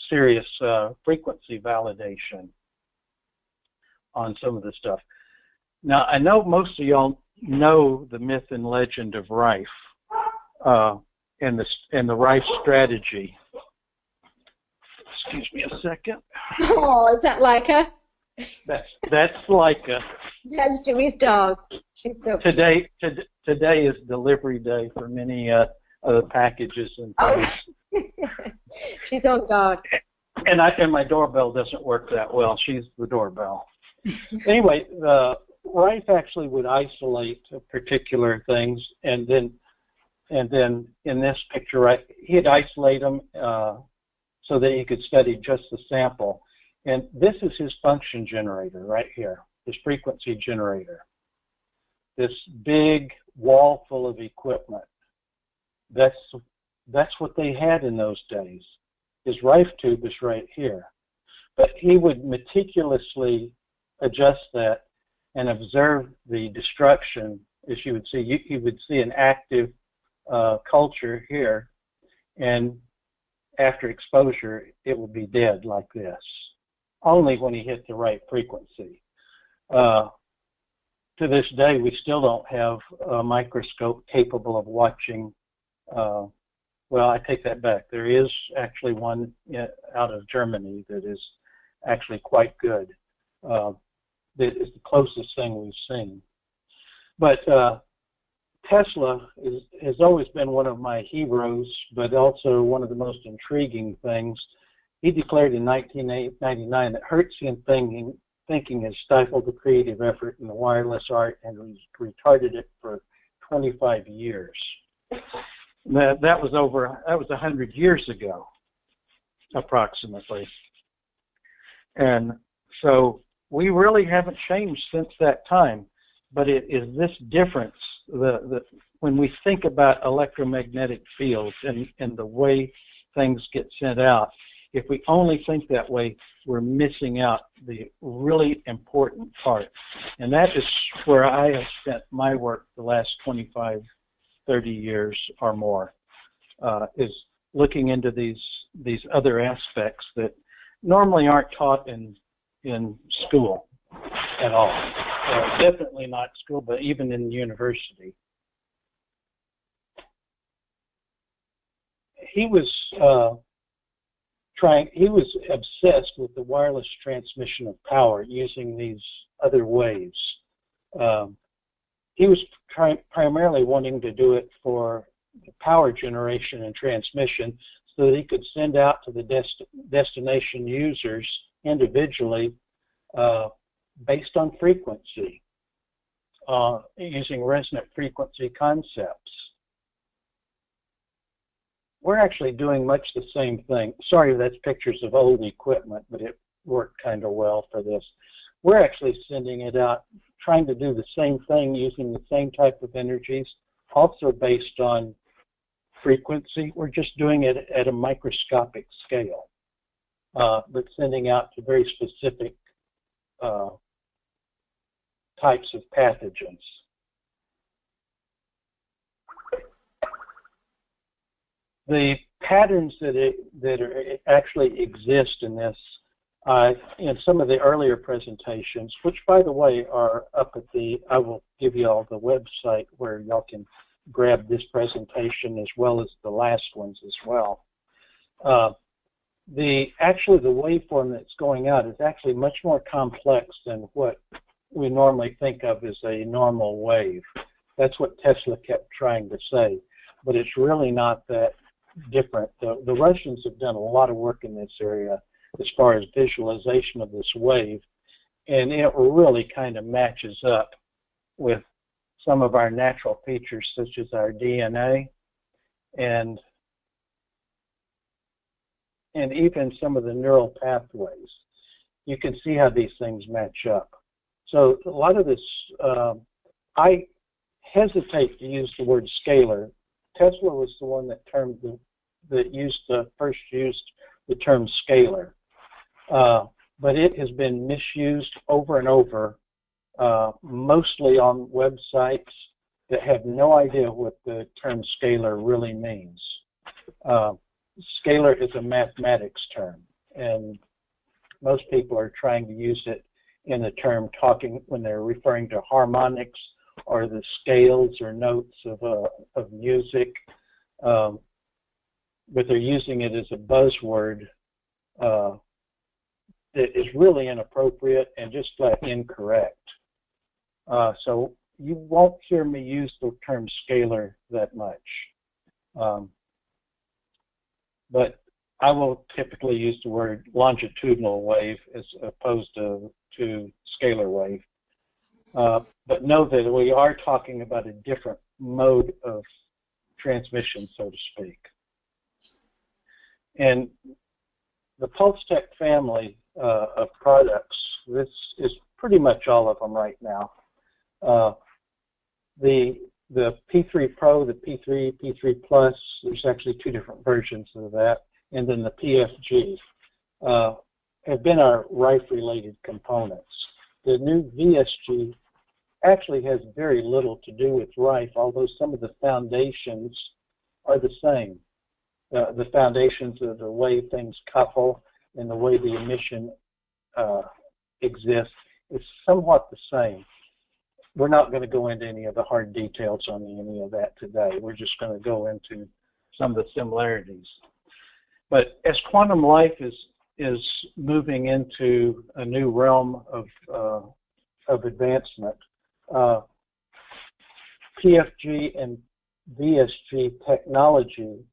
serious frequency validation on some of the stuff. Now, I know most of y'all know the myth and legend of Rife and the Rife strategy. Excuse me a second. Oh, is that Leica? That's Leica. That's Jimmie's dog. She's so today is delivery day for many other packages and things. Oh. She's on guard. And my doorbell doesn't work that well. She's the doorbell. Anyway, Rife actually would isolate particular things, and then in this picture, right, he'd isolate them so that he could study just the sample. And this is his function generator right here, his frequency generator. This big wall full of equipment. That's what they had in those days. His Rife tube is right here. But he would meticulously adjust that and observe the destruction. As you would see, you would see an active culture here, and after exposure, it would be dead like this, only when he hit the right frequency. To this day, we still don't have a microscope capable of watching. Well, I take that back. There is actually one out of Germany that is actually quite good. That is the closest thing we've seen. But Tesla has always been one of my heroes, but also one of the most intriguing things. He declared in 1999 that Hertzian thinking has stifled the creative effort in the wireless art and retarded it for 25 years. That was 100 years ago, approximately. And so we really haven't changed since that time. But it is this difference, when we think about electromagnetic fields and the way things get sent out, if we only think that way, we're missing out the really important part. And that is where I have spent my work the last 25, 30 years or more, is looking into these other aspects that normally aren't taught in school at all. Definitely not school, but even in university. He was obsessed with the wireless transmission of power using these other waves. He was primarily wanting to do it for power generation and transmission so that he could send out to the destination users individually based on frequency, using resonant frequency concepts. We're actually doing much the same thing. Sorry, that's pictures of old equipment, but it worked kind of well for this. We're actually sending it out, trying to do the same thing using the same type of energies, also based on frequency. We're just doing it at a microscopic scale, but sending out to very specific types of pathogens. The patterns that actually exist in this, in some of the earlier presentations, which by the way are up at I will give you all the website where y'all can grab this presentation as well as the last ones as well. The waveform that's going out is actually much more complex than what we normally think of as a normal wave. That's what Tesla kept trying to say, but it's really not that different. The Russians have done a lot of work in this area as far as visualization of this wave, and it really kind of matches up with some of our natural features such as our DNA and even some of the neural pathways. You can see how these things match up. So a lot of this, I hesitate to use the word scalar. Tesla was the one that first used the term scalar, but it has been misused over and over, mostly on websites that have no idea what the term scalar really means. Scalar is a mathematics term. and most people are trying to use it in the term talking when they're referring to harmonics or the scales or notes of music, but they're using it as a buzzword that is really inappropriate and just flat incorrect. So you won't hear me use the term scalar that much. But I will typically use the word longitudinal wave as opposed to scalar wave. But know that we are talking about a different mode of transmission, so to speak. And the PulsedTech family of products, this is pretty much all of them right now. The P3 Pro, the P3, P3 Plus, there's actually two different versions of that, and then the PFG have been our Rife-related components. The new VSG actually has very little to do with Rife, although some of the foundations are the same. The foundations of the way things couple and the way the emission exists is somewhat the same. We're not going to go into any of the hard details on any of that today. We're just going to go into some of the similarities. But as quantum life is moving into a new realm of advancement, PFG and VSG technology,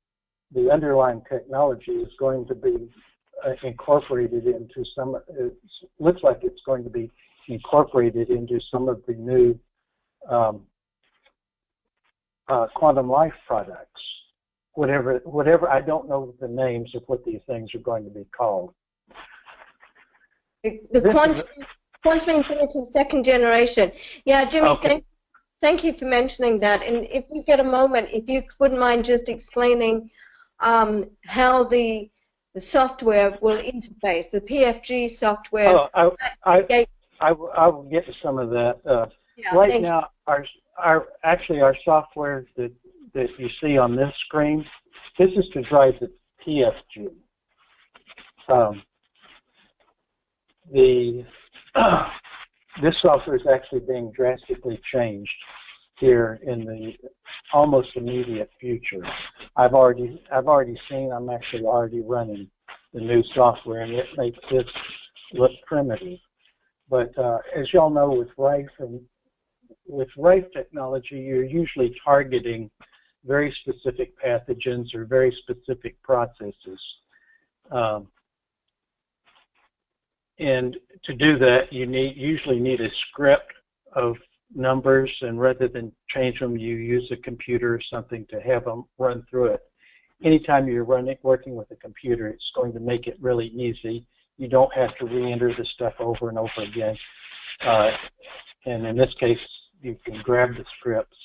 the underlying technology, is going to be incorporated into some. It looks like it's going to be incorporated into some of the new quantum life products. Whatever, I don't know the names of what these things are going to be called. The quantum infinity second generation. Yeah, Jimmie, okay. thank you for mentioning that. And if you get a moment, if you wouldn't mind just explaining how the software will interface, the PFG software. Oh, I will get to some of that. Yeah, right now, our software that you see on this screen, this is to drive the PFG. This software is actually being drastically changed here in the almost immediate future. I'm actually already running the new software, and it makes this look primitive. But as y'all know, with Rife technology, you're usually targeting very specific pathogens or very specific processes. And to do that, you usually need a script of numbers, and rather than change them, you use a computer or something to have them run through it. Anytime you're working with a computer, it's going to make it really easy. You don't have to re-enter the stuff over and over again. And in this case, you can grab the scripts,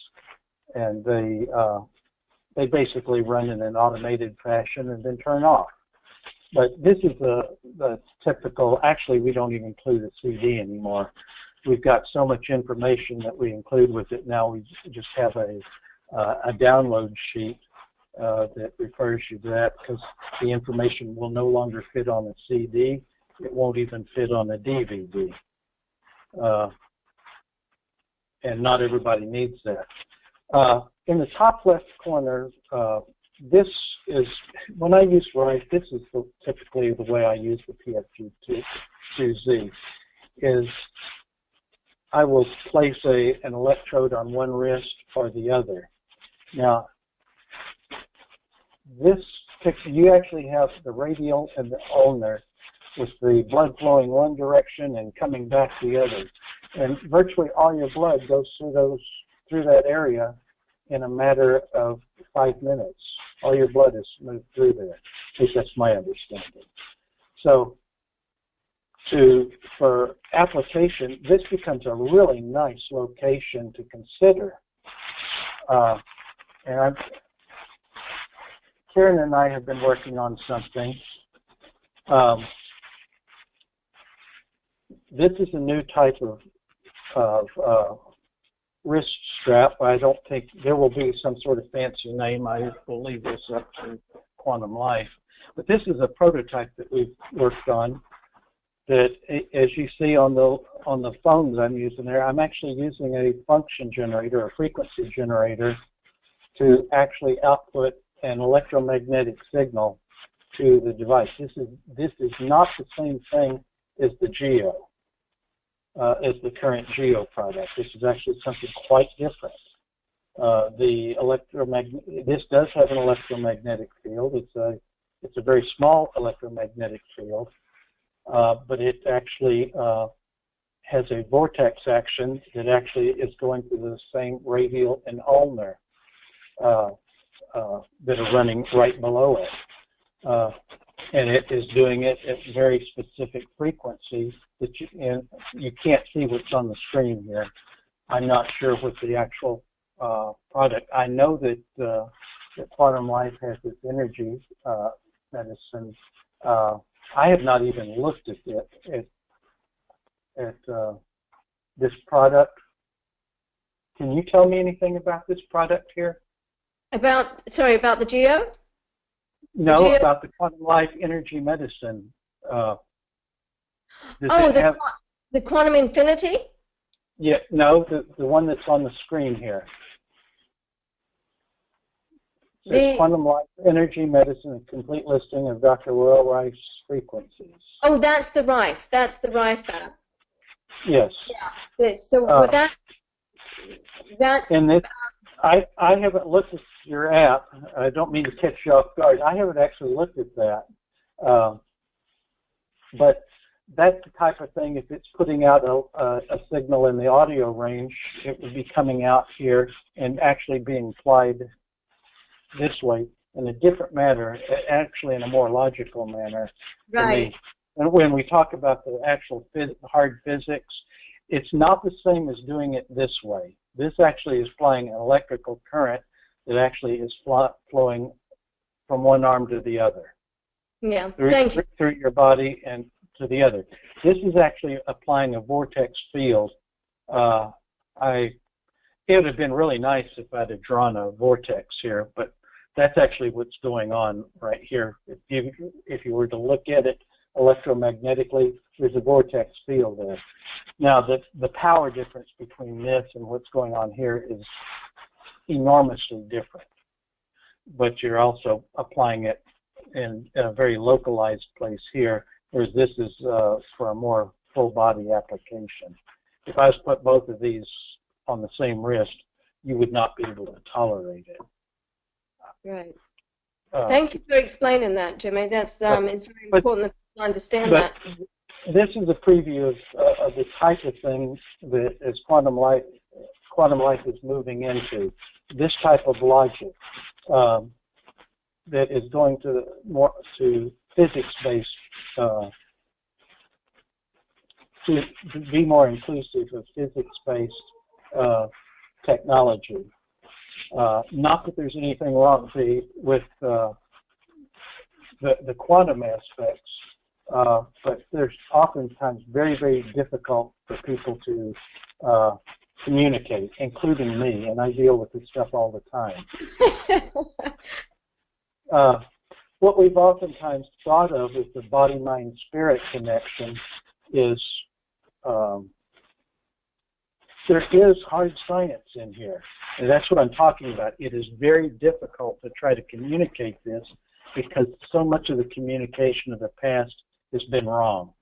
and they basically run in an automated fashion and then turn off. But this is the typical. Actually, we don't even include a CD anymore. We've got so much information that we include with it now. We just have a download sheet that refers you to that, because the information will no longer fit on a CD. It won't even fit on a DVD. And not everybody needs that. In the top left corner, this is, when I use Rife, this is typically the way I use the PFG2Z, is I will place an electrode on one wrist or the other. Now, this picture, you actually have the radial and the ulnar with the blood flowing one direction and coming back the other. And virtually all your blood goes through that area in a matter of 5 minutes. All your blood is moved through there. At least that's my understanding. So for application, this becomes a really nice location to consider. And Karen and I have been working on something. This is a new type of wrist strap. I don't think there will be some sort of fancy name. I will leave this up to Quantum Life. But this is a prototype that we've worked on that, as you see on the phones I'm using there, I'm actually using a function generator, a frequency generator, to actually output an electromagnetic signal to the device. This is not the same thing as the Geo, as the current Geo product. This is actually something quite different. This does have an electromagnetic field. It's a very small electromagnetic field, but it actually has a vortex action that actually is going through the same radial and ulnar that are running right below it. And it is doing it at very specific frequencies that you can't see what's on the screen here. I'm not sure what the actual product. I know that that Quantum Life has this energy medicine. I have not even looked at it at this product. Can you tell me anything about this product here? About the Geo? No, about the Quantum Life energy medicine. The Quantum Infinity? Yeah, no, the one that's on the screen here. The Quantum Life Energy Medicine, a complete listing of Dr. Royal Rife's frequencies. Oh, that's the Rife. That's the Rife app. Yes. Yeah. So that's. And this, I haven't looked at your app. I don't mean to catch you off guard. I haven't actually looked at that. But that's the type of thing, if it's putting out a signal in the audio range, it would be coming out here and actually being applied this way in a different manner, actually in a more logical manner. Right. And when we talk about the actual hard physics, it's not the same as doing it this way. This actually is applying an electrical current that actually is flowing from one arm to the other. Yeah, through your body and to the other. This is actually applying a vortex field. It would have been really nice if I'd have drawn a vortex here, but that's actually what's going on right here. If you were to look at it electromagnetically, there's a vortex field there. Now, the power difference between this and what's going on here is enormously different, but you're also applying it in a very localized place here, whereas this is for a more full body application. If I was to put both of these on the same wrist, you would not be able to tolerate it. Right. Thank you for explaining that, Jimmie. That's it's very important that people understand that. This is a preview of the type of thing that as Quantum Life is moving into. This type of logic that is going to physics-based, to be more inclusive of physics-based technology. Not that there's anything wrong with the quantum aspects, but there's oftentimes very, very difficult for people to communicate, including me, and I deal with this stuff all the time. What we've oftentimes thought of as the body-mind-spirit connection is there is hard science in here, and that's what I'm talking about. It is very difficult to try to communicate this because so much of the communication of the past has been wrong.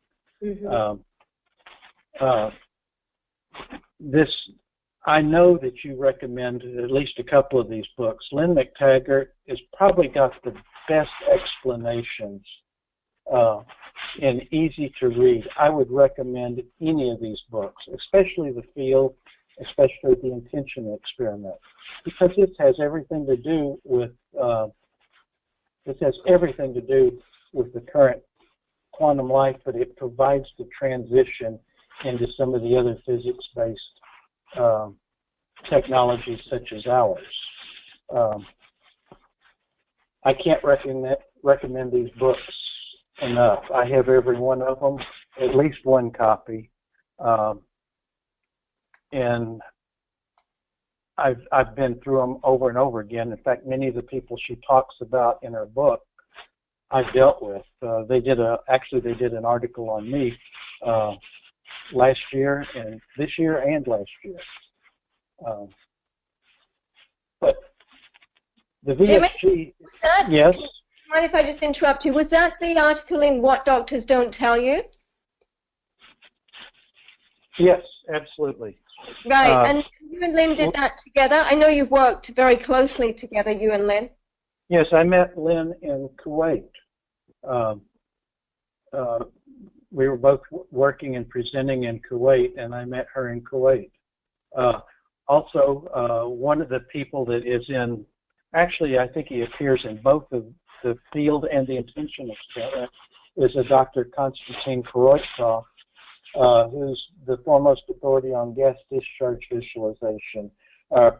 Mm-hmm. I know that you recommend at least a couple of these books. Lynne McTaggart has probably got the best explanations and easy to read. I would recommend any of these books, especially the field, especially the intention experiment, because this has everything to do with the current quantum life, but it provides the transition into some of the other physics-based technologies such as ours. I can't recommend these books enough. I have every one of them, at least one copy, and I've been through them over and over again. In fact, many of the people she talks about in her book I've dealt with. They did an article on me last year and this year and last year. But the Jimmie, VSG, was that, yes. Mind if I just interrupt you? Was that the article in What Doctors Don't Tell You? Yes, absolutely. Right, and you and Lynne did that together. I know you've worked very closely together, you and Lynne. Yes, I met Lynne in Kuwait. We were both working and presenting in Kuwait, and I met her in Kuwait. Also, one of the people that is in, actually, I think he appears in both the field and the intention experiment, is a Dr. Konstantin Korotkov, who's the foremost authority on gas discharge visualization.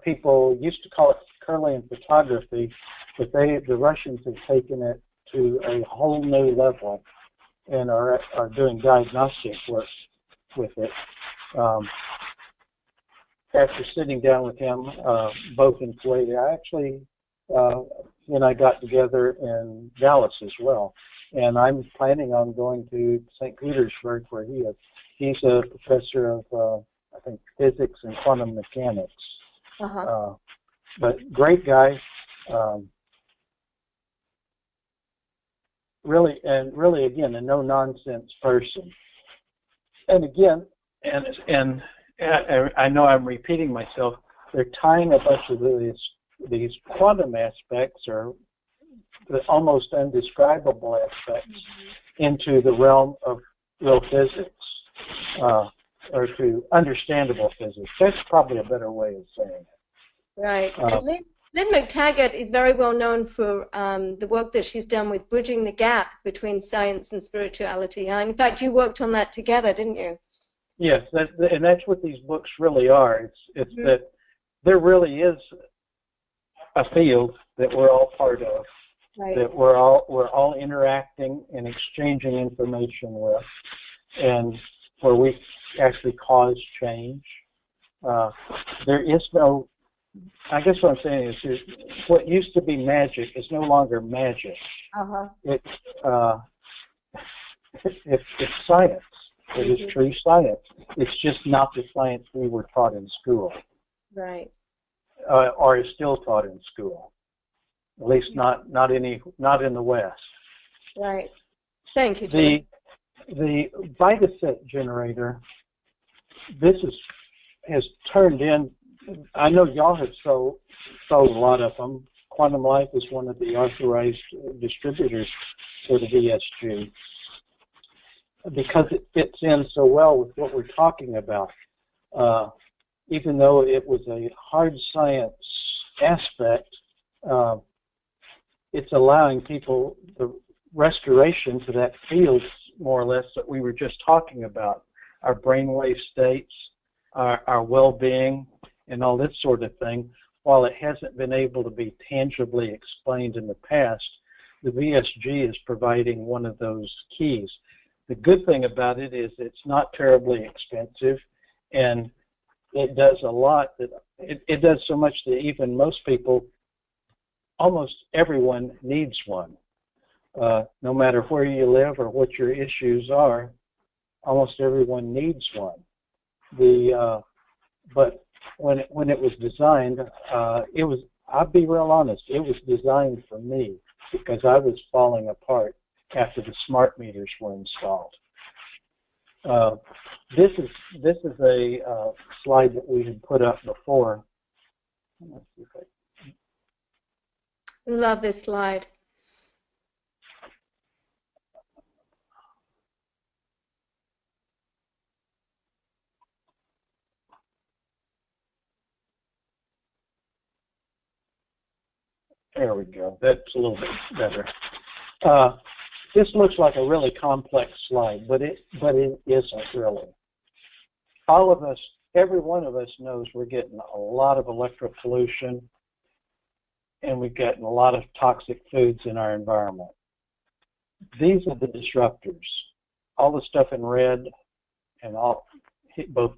People used to call it Kirlian photography, but the Russians have taken it to a whole new level and are doing diagnostic work with it. After sitting down with him, both in Kuwait, he and I got together in Dallas as well. And I'm planning on going to St. Petersburg, where he is. He's a professor of, I think, physics and quantum mechanics. But great guy. Really, again, a no-nonsense person. And again, and I know I'm repeating myself, they're tying a bunch of these quantum aspects, or the almost undescribable aspects, into the realm of real physics, or to understandable physics. That's probably a better way of saying it. Right. Lynne McTaggart is very well known for the work that she's done with bridging the gap between science and spirituality. In fact, you worked on that together, didn't you? Yes, and that's what these books really are. It's that there really is a field that we're all part of, that we're all interacting and exchanging information with, and where we actually cause change. There is no, I guess what I'm saying is, what used to be magic is no longer magic. It's science. It is true science. It's just not the science we were taught in school. Right. Or is still taught in school. At least not in the West. Right. Thank you, Jim. The VitaSet generator, has turned in. I know y'all have sold a lot of them. Quantum Life is one of the authorized distributors for the VSG, because it fits in so well with what we're talking about. Even though it was a hard science aspect, it's allowing people the restoration to that field, more or less, that we were just talking about. Our brainwave states, our well-being, and all this sort of thing. While it hasn't been able to be tangibly explained in the past, the VSG is providing one of those keys. The good thing about it is it's not terribly expensive, and it does a lot. It does so much that even most people, almost everyone, needs one. No matter where you live or what your issues are, almost everyone needs one. But when it was designed, I'll be real honest, it was designed for me, because I was falling apart after the smart meters were installed. This is a slide that we had put up before. Let's see if I... Love this slide. There we go. That's a little bit better. This looks like a really complex slide, but it isn't really. All of us, every one of us knows we're getting a lot of electro pollution, and we're getting a lot of toxic foods in our environment. These are the disruptors. All the stuff in red and both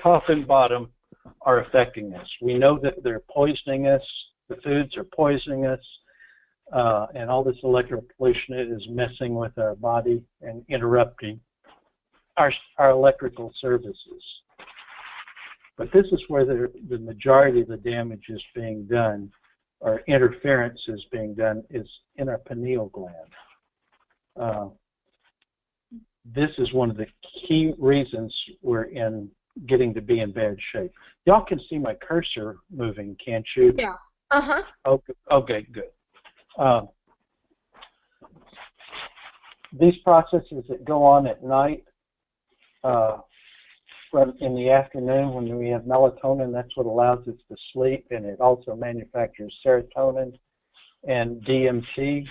top and bottom are affecting us. We know that they're poisoning us. The foods are poisoning us. and all this electrical pollution is messing with our body and interrupting our electrical services. But this is where the majority of the damage is being done, or interference is being done, is in our pineal gland. This is one of the key reasons we're getting to be in bad shape. Y'all can see my cursor moving, can't you? Yeah. Uh-huh. Okay, good. These processes that go on at night, in the afternoon when we have melatonin, that's what allows us to sleep, and it also manufactures serotonin and DMT.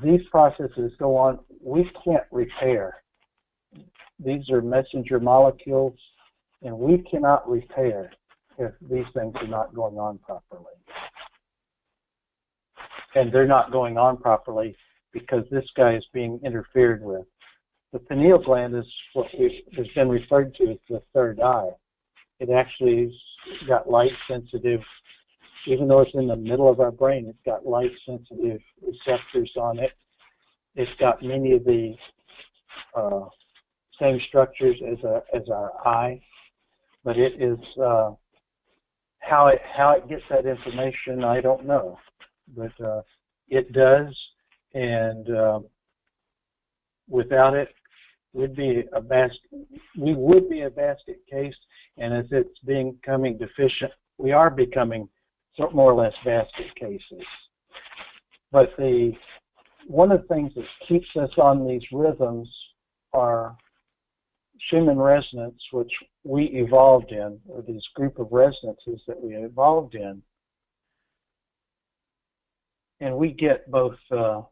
These processes go on, we can't repair. These are messenger molecules, and we cannot repair if these things are not going on properly. And they're not going on properly because this guy is being interfered with. The pineal gland is what has been referred to as the third eye. It actually has got light sensitive, even though it's in the middle of our brain, it's got light sensitive receptors on it. It's got many of the same structures as our eye, but it is how it gets that information, I don't know, but it does, and without it, we would be a basket case, and as it's becoming deficient, we are becoming more or less basket cases. But one of the things that keeps us on these rhythms are Schumann resonance, which we evolved in, or these group of resonances that we evolved in, and we get both our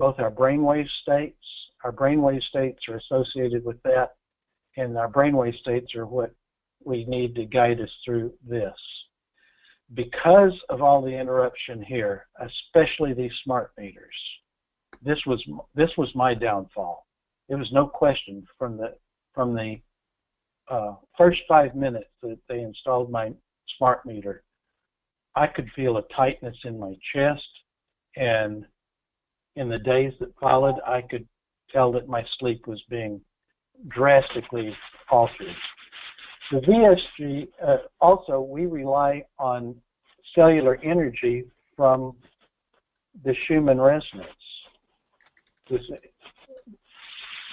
brainwave states. Our brainwave states are associated with that, and our brainwave states are what we need to guide us through this. Because of all the interruption here, especially these smart meters, this was my downfall. It was no question from the first 5 minutes that they installed my smart meter. I could feel a tightness in my chest, and in the days that followed, I could tell that my sleep was being drastically altered. The VSG, also, we rely on cellular energy from the Schumann resonance.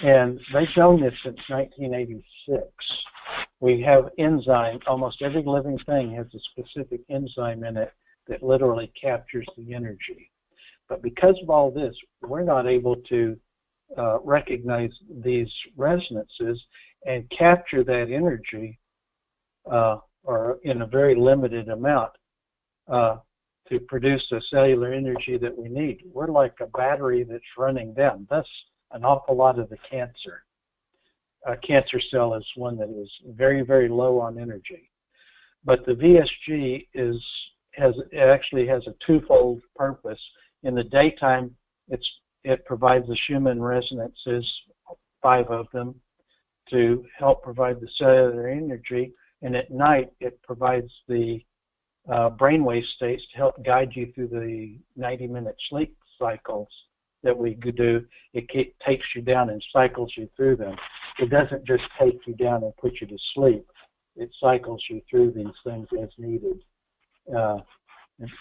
And they've known this since 1986. We have enzyme, almost every living thing has a specific enzyme in it that literally captures the energy. But because of all this, we're not able to recognize these resonances and capture that energy, or in a very limited amount, to produce the cellular energy that we need. We're like a battery that's running down. That's an awful lot of the cancer. A cancer cell is one that is very, very low on energy. But the VSG actually has a twofold purpose. In the daytime, it provides the Schumann resonances, 5 of them, to help provide the cellular energy, and at night it provides the brainwave states to help guide you through the 90-minute sleep cycles that we do. It takes you down and cycles you through them. It doesn't just take you down and put you to sleep. It cycles you through these things as needed.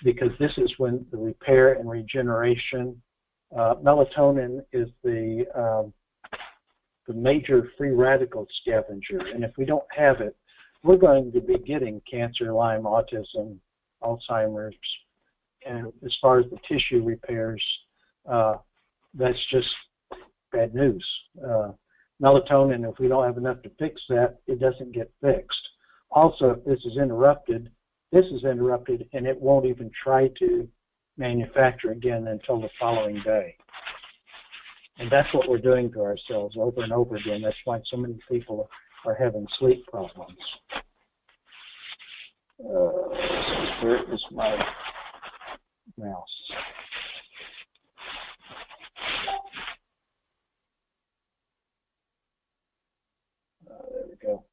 Because this is when the repair and regeneration, melatonin is the major free radical scavenger, and if we don't have it, we're going to be getting cancer, Lyme, autism, Alzheimer's, and as far as the tissue repairs, that's just bad news. Melatonin, if we don't have enough to fix that, it doesn't get fixed. Also, if this is interrupted, and it won't even try to manufacture again until the following day. And that's what we're doing to ourselves over and over again. That's why so many people are having sleep problems. Where is my mouse? There we go.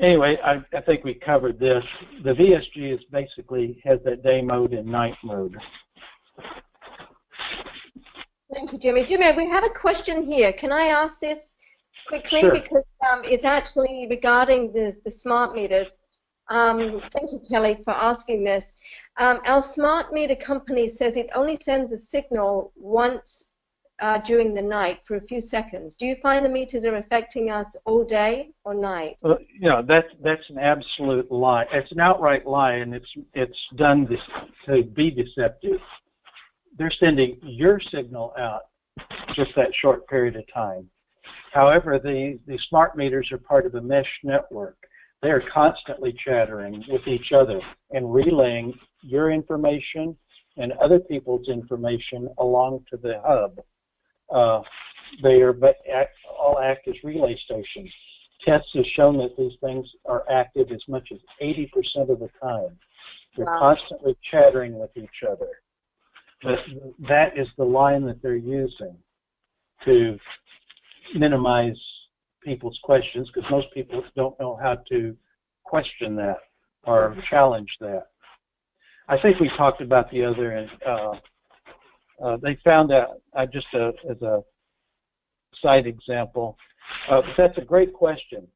Anyway, I think we covered this. The VSG is basically has that day mode and night mode. Thank you, Jimmie. Jimmie, we have a question here. Can I ask this quickly? Sure. Because it's actually regarding the smart meters. Thank you, Kelly, for asking this. Our smart meter company says it only sends a signal once during the night for a few seconds. Do you find the meters are affecting us all day or night? That's an absolute lie. It's an outright lie, and it's done to be deceptive. They're sending your signal out just that short period of time. However, the smart meters are part of a mesh network. They are constantly chattering with each other and relaying your information and other people's information along to the hub. They are all act as relay stations. Tests have shown that these things are active as much as 80% of the time. They're constantly chattering with each other. But that is the line that they're using to minimize people's questions, because most people don't know how to question that or challenge that. I think we talked about the other, and they found out, just as a side example, that's a great question.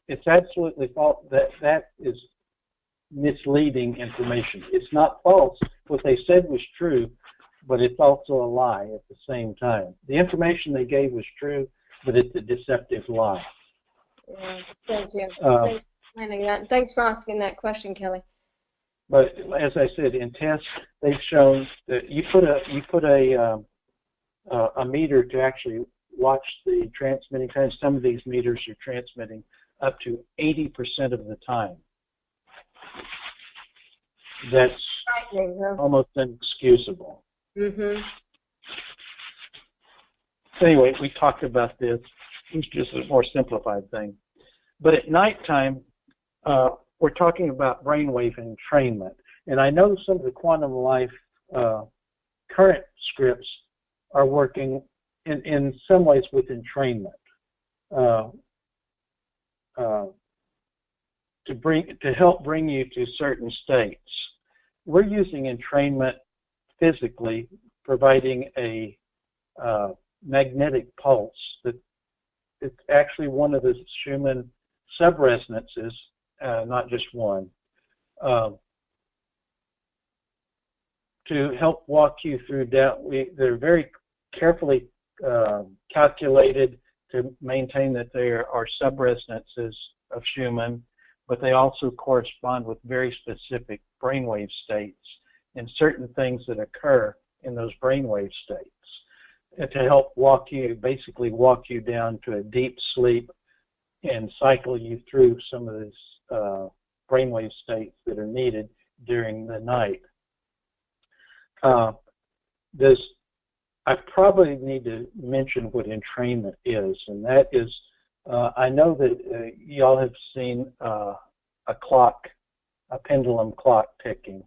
It's absolutely false. That is misleading information. It's not false. What they said was true, but it's also a lie at the same time. The information they gave was true, but it's a deceptive lie. Yeah, thank you. Thanks for explaining that. Thanks for asking that question, Kelly. But as I said, in tests, they've shown that you put a meter to actually watch the transmitting time. Some of these meters are transmitting up to 80% of the time. That's almost inexcusable. Mm-hmm. Anyway, we talked about this. It's just a more simplified thing. But at nighttime, we're talking about brainwave entrainment. And I know some of the Quantum Life current scripts are working in some ways with entrainment to help bring you to certain states. We're using entrainment physically, providing a magnetic pulse that it's actually one of the Schumann subresonances, not just one, to help walk you through they're very carefully calculated to maintain that there are subresonances of Schumann, but they also correspond with very specific brainwave states and certain things that occur in those brainwave states, and to help basically walk you down to a deep sleep and cycle you through some of these brainwave states that are needed during the night. I probably need to mention what entrainment is, and that is, I know that y'all have seen a pendulum clock ticking.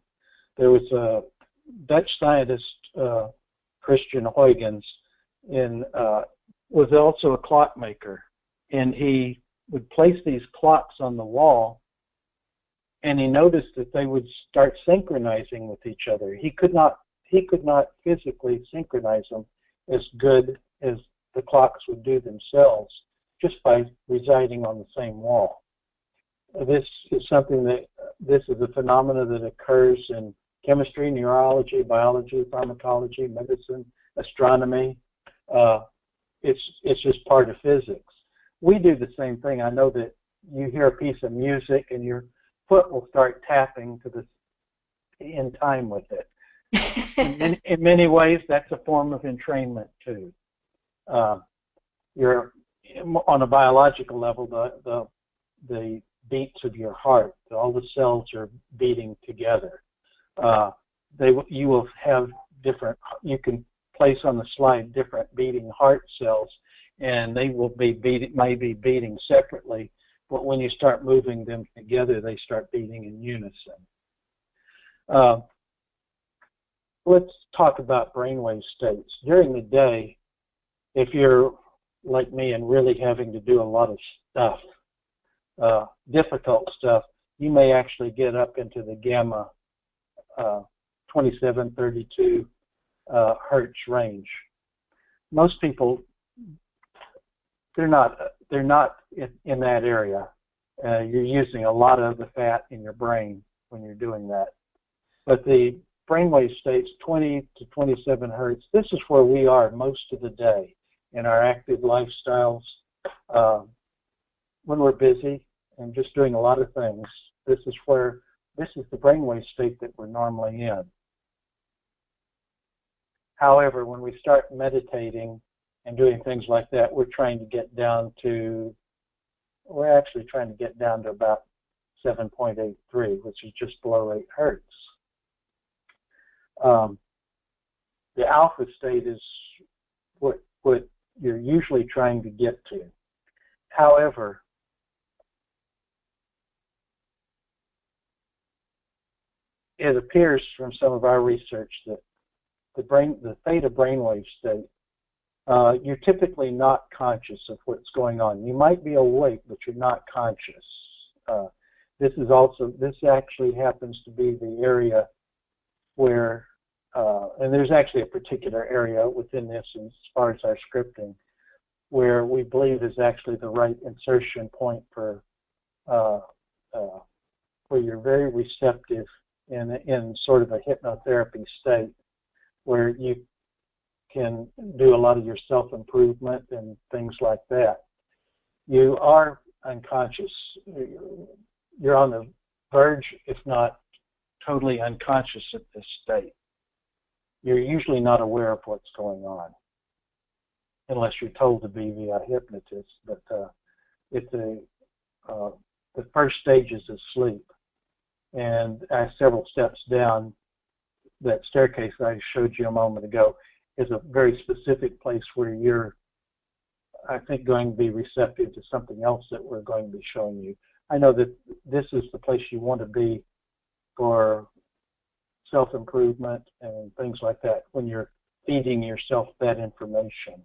There was a Dutch scientist, Christian Huygens, was also a clockmaker, and he would place these clocks on the wall, and he noticed that they would start synchronizing with each other. He could not physically synchronize them as good as the clocks would do themselves just by residing on the same wall. This is a phenomenon that occurs in chemistry, neurology, biology, pharmacology, medicine, astronomy. It's just part of physics. We do the same thing. I know that you hear a piece of music and your foot will start tapping in time with it. In many ways, that's a form of entrainment too. You're on a biological level, the beats of your heart, all the cells are beating together. You will have different. You can place on the slide different beating heart cells, and they will be beating separately. But when you start moving them together, they start beating in unison. Let's talk about brainwave states. During the day, if you're like me and really having to do a lot of stuff, difficult stuff, you may actually get up into the gamma 27, 32 hertz range. Most people, they're not in that area. You're using a lot of the fat in your brain when you're doing that. But the brainwave states 20 to 27 hertz, this is where we are most of the day in our active lifestyles. When we're busy and just doing a lot of things, this is the brainwave state that we're normally in. However, when we start meditating and doing things like that, we're actually trying to get down to about 7.83, which is just below 8 hertz. The alpha state is what you're usually trying to get to. However, it appears from some of our research that the theta brainwave state, you're typically not conscious of what's going on. You might be awake, but you're not conscious. This actually happens to be the area where, and there's actually a particular area within this as far as our scripting, where we believe is actually the right insertion point for where you're very receptive in sort of a hypnotherapy state, where you can do a lot of your self-improvement and things like that. You are unconscious. You're on the verge, if not totally unconscious at this state. You're usually not aware of what's going on, unless you're told to be via a hypnotist. But the first stages of sleep, and several steps down that staircase I showed you a moment ago is a very specific place where you're, I think, going to be receptive to something else that we're going to be showing you. I know that this is the place you want to be for self-improvement and things like that, when you're feeding yourself that information.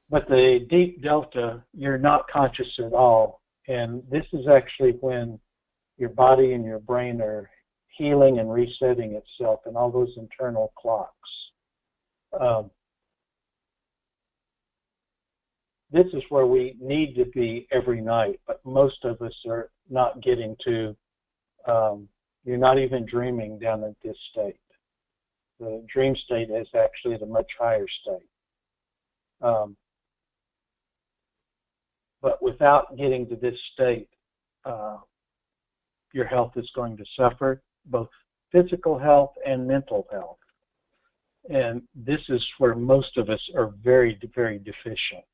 But the deep delta, you're not conscious at all, and this is actually when your body and your brain are healing and resetting itself and all those internal clocks. This is where we need to be every night, but most of us are not getting to, you're not even dreaming down at this state. The dream state is actually at a much higher state. But without getting to this state, your health is going to suffer, both physical health and mental health. And this is where most of us are very, very deficient.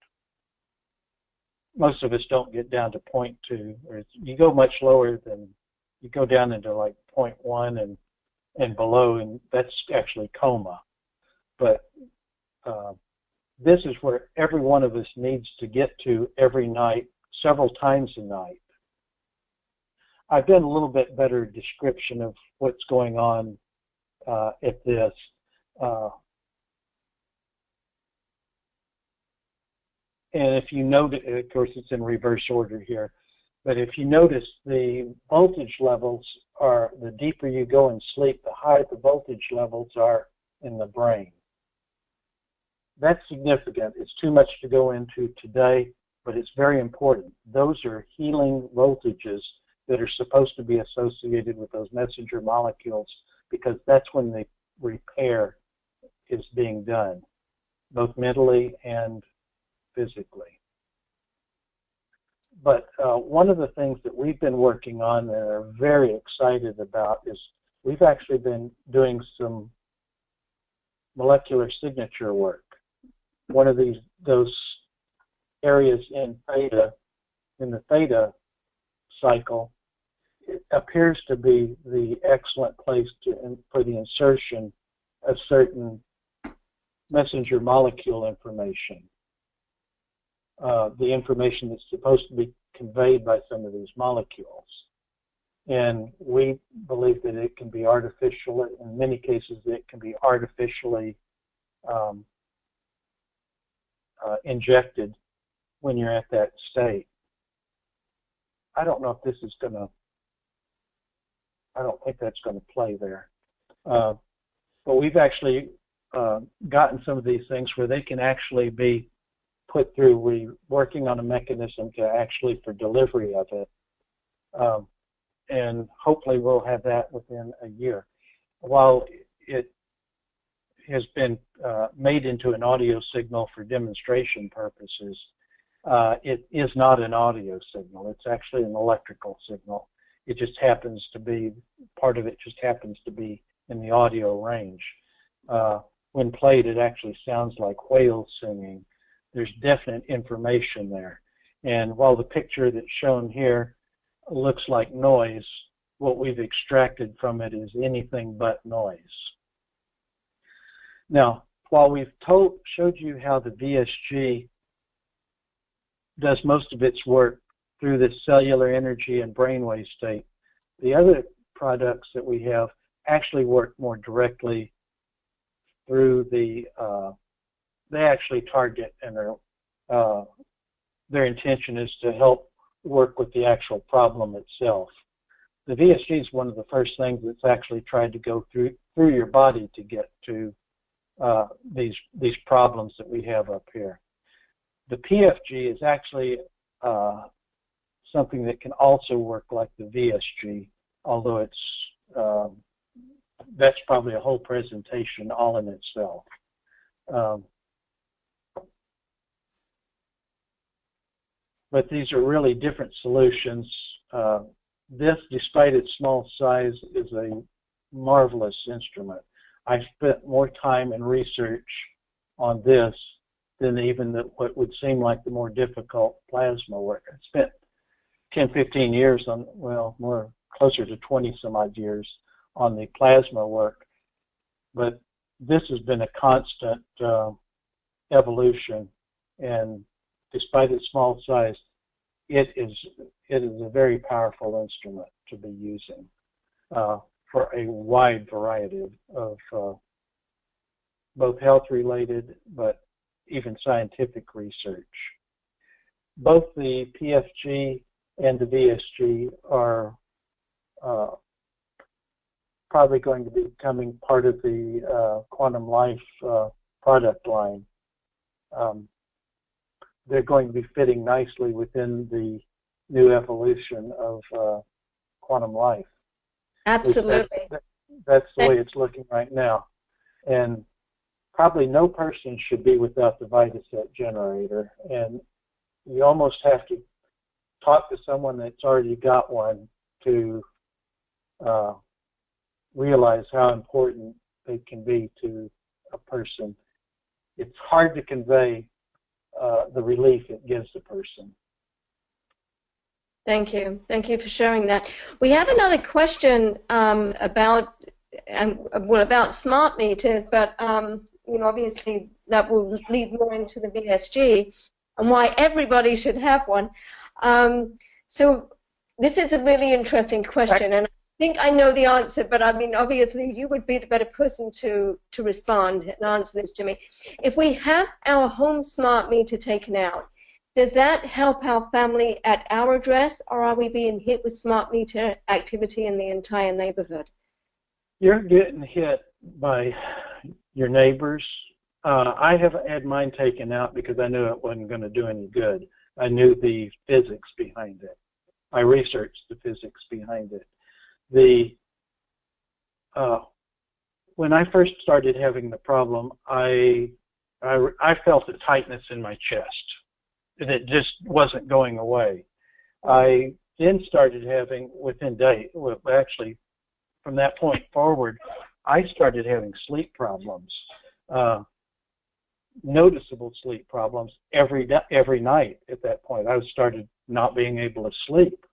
Most of us don't get down to 0.2, or you go much lower than, you go down into like 0.1 and below, and that's actually coma. But this is where every one of us needs to get to every night, several times a night. I've done a little bit better description of what's going on at this. And if you notice, of course it's in reverse order here, but if you notice, the voltage levels are, the deeper you go in sleep, the higher the voltage levels are in the brain. That's significant. It's too much to go into today, but it's very important. Those are healing voltages that are supposed to be associated with those messenger molecules, because that's when the repair is being done, both mentally and physically. But one of the things that we've been working on and are very excited about is we've actually been doing some molecular signature work. One of those areas in theta, in the theta cycle, it appears to be the excellent place for the insertion of certain messenger molecule information. The information that's supposed to be conveyed by some of these molecules. And we believe that it can be artificial, in many cases it can be artificially injected when you're at that state. I don't know if this is going to, I don't think that's going to play there. But we've actually gotten some of these things where they can actually be put through. We're working on a mechanism to actually for delivery of it. And hopefully we'll have that within a year. While it has been made into an audio signal for demonstration purposes, it is not an audio signal. It's actually an electrical signal. It just happens to be, part of it just happens to be in the audio range. When played, it actually sounds like whales singing. There's definite information there. And while the picture that's shown here looks like noise, what we've extracted from it is anything but noise. Now, while we've showed you how the VSG does most of its work through this cellular energy and brainwave state, the other products that we have actually work more directly through the, they actually target and their intention is to help work with the actual problem itself. The VSG is one of the first things that's actually tried to go through your body to get to these problems that we have up here. The PFG is actually something that can also work like the VSG, although it's that's probably a whole presentation all in itself. But these are really different solutions. This, despite its small size, is a marvelous instrument. I spent more time and research on this than even what would seem like the more difficult plasma work. I spent 10, 15 years on, well, more closer to 20 some odd years on the plasma work. But this has been a constant evolution, and despite its small size, it is a very powerful instrument to be using for a wide variety of both health-related but even scientific research. Both the PFG and the VSG are probably going to be becoming part of the Quantum Life product line. They're going to be fitting nicely within the new evolution of Quantum Life. Absolutely. That's the way it's looking right now. And probably no person should be without the VitaSet generator. And you almost have to talk to someone that's already got one to realize how important they can be to a person. It's hard to convey the relief it gives the person. Thank you. Thank you for sharing that. We have another question about smart meters, but you know, obviously that will lead more into the VSG and why everybody should have one. So this is a really interesting question, and I think I know the answer, but I mean, obviously you would be the better person to respond and answer this, Jimmie. If we have our home smart meter taken out, does that help our family at our address, or are we being hit with smart meter activity in the entire neighborhood? You're getting hit by your neighbors. I have had mine taken out because I knew it wasn't going to do any good. I knew the physics behind it. I researched the physics behind it. When I first started having the problem, I felt a tightness in my chest. It just wasn't going away. I then started having, within days, well, actually from that point forward, I started having sleep problems, noticeable sleep problems every night at that point. I started not being able to sleep.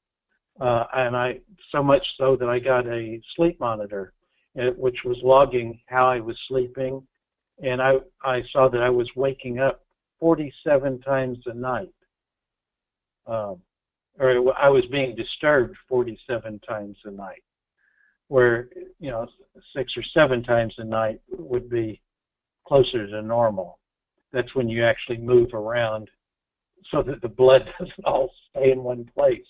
And so much so that I got a sleep monitor, which was logging how I was sleeping, and I saw that I was waking up 47 times a night, or I was being disturbed 47 times a night, where 6 or 7 times a night would be closer to normal. That's when you actually move around so that the blood doesn't all stay in one place.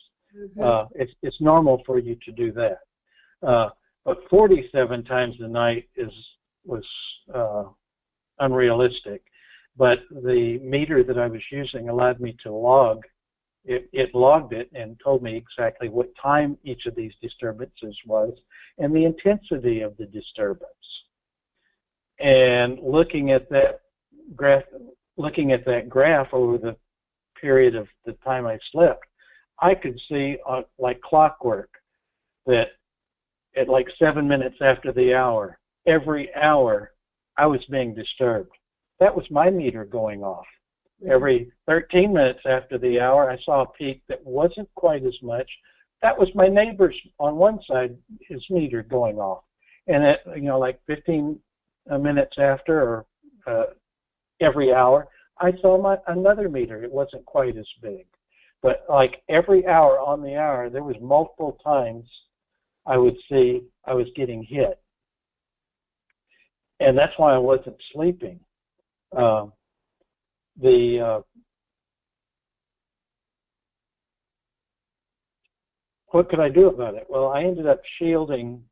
It's normal for you to do that. But 47 times a night was unrealistic. But the meter that I was using allowed me to log. It logged it and told me exactly what time each of these disturbances was and the intensity of the disturbance. And looking at that graph over the period of the time I slept, I could see like clockwork that at like 7 minutes after the hour, every hour I was being disturbed. That was my meter going off. Every 13 minutes after the hour, I saw a peak that wasn't quite as much. That was my neighbor's on one side, his meter going off. And at, like 15 minutes after, or every hour, I saw another meter. It wasn't quite as big. But like every hour on the hour, there was multiple times I would see I was getting hit. And that's why I wasn't sleeping. What could I do about it? Well, I ended up shielding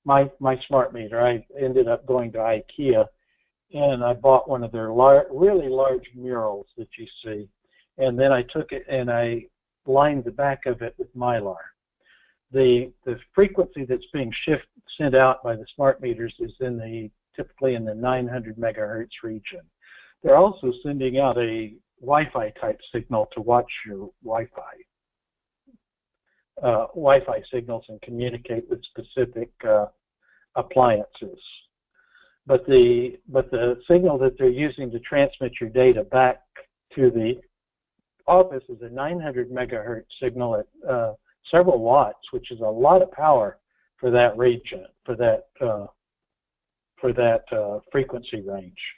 my smart meter. I ended up going to IKEA, and I bought one of their really large murals that you see. And then I took it and I lined the back of it with Mylar. The frequency that's being sent out by the smart meters is typically in the 900 megahertz region. They're also sending out a Wi-Fi type signal to watch your Wi-Fi signals and communicate with specific appliances. But the signal that they're using to transmit your data back to the office is a 900 megahertz signal at several watts, which is a lot of power for that region, for that frequency range.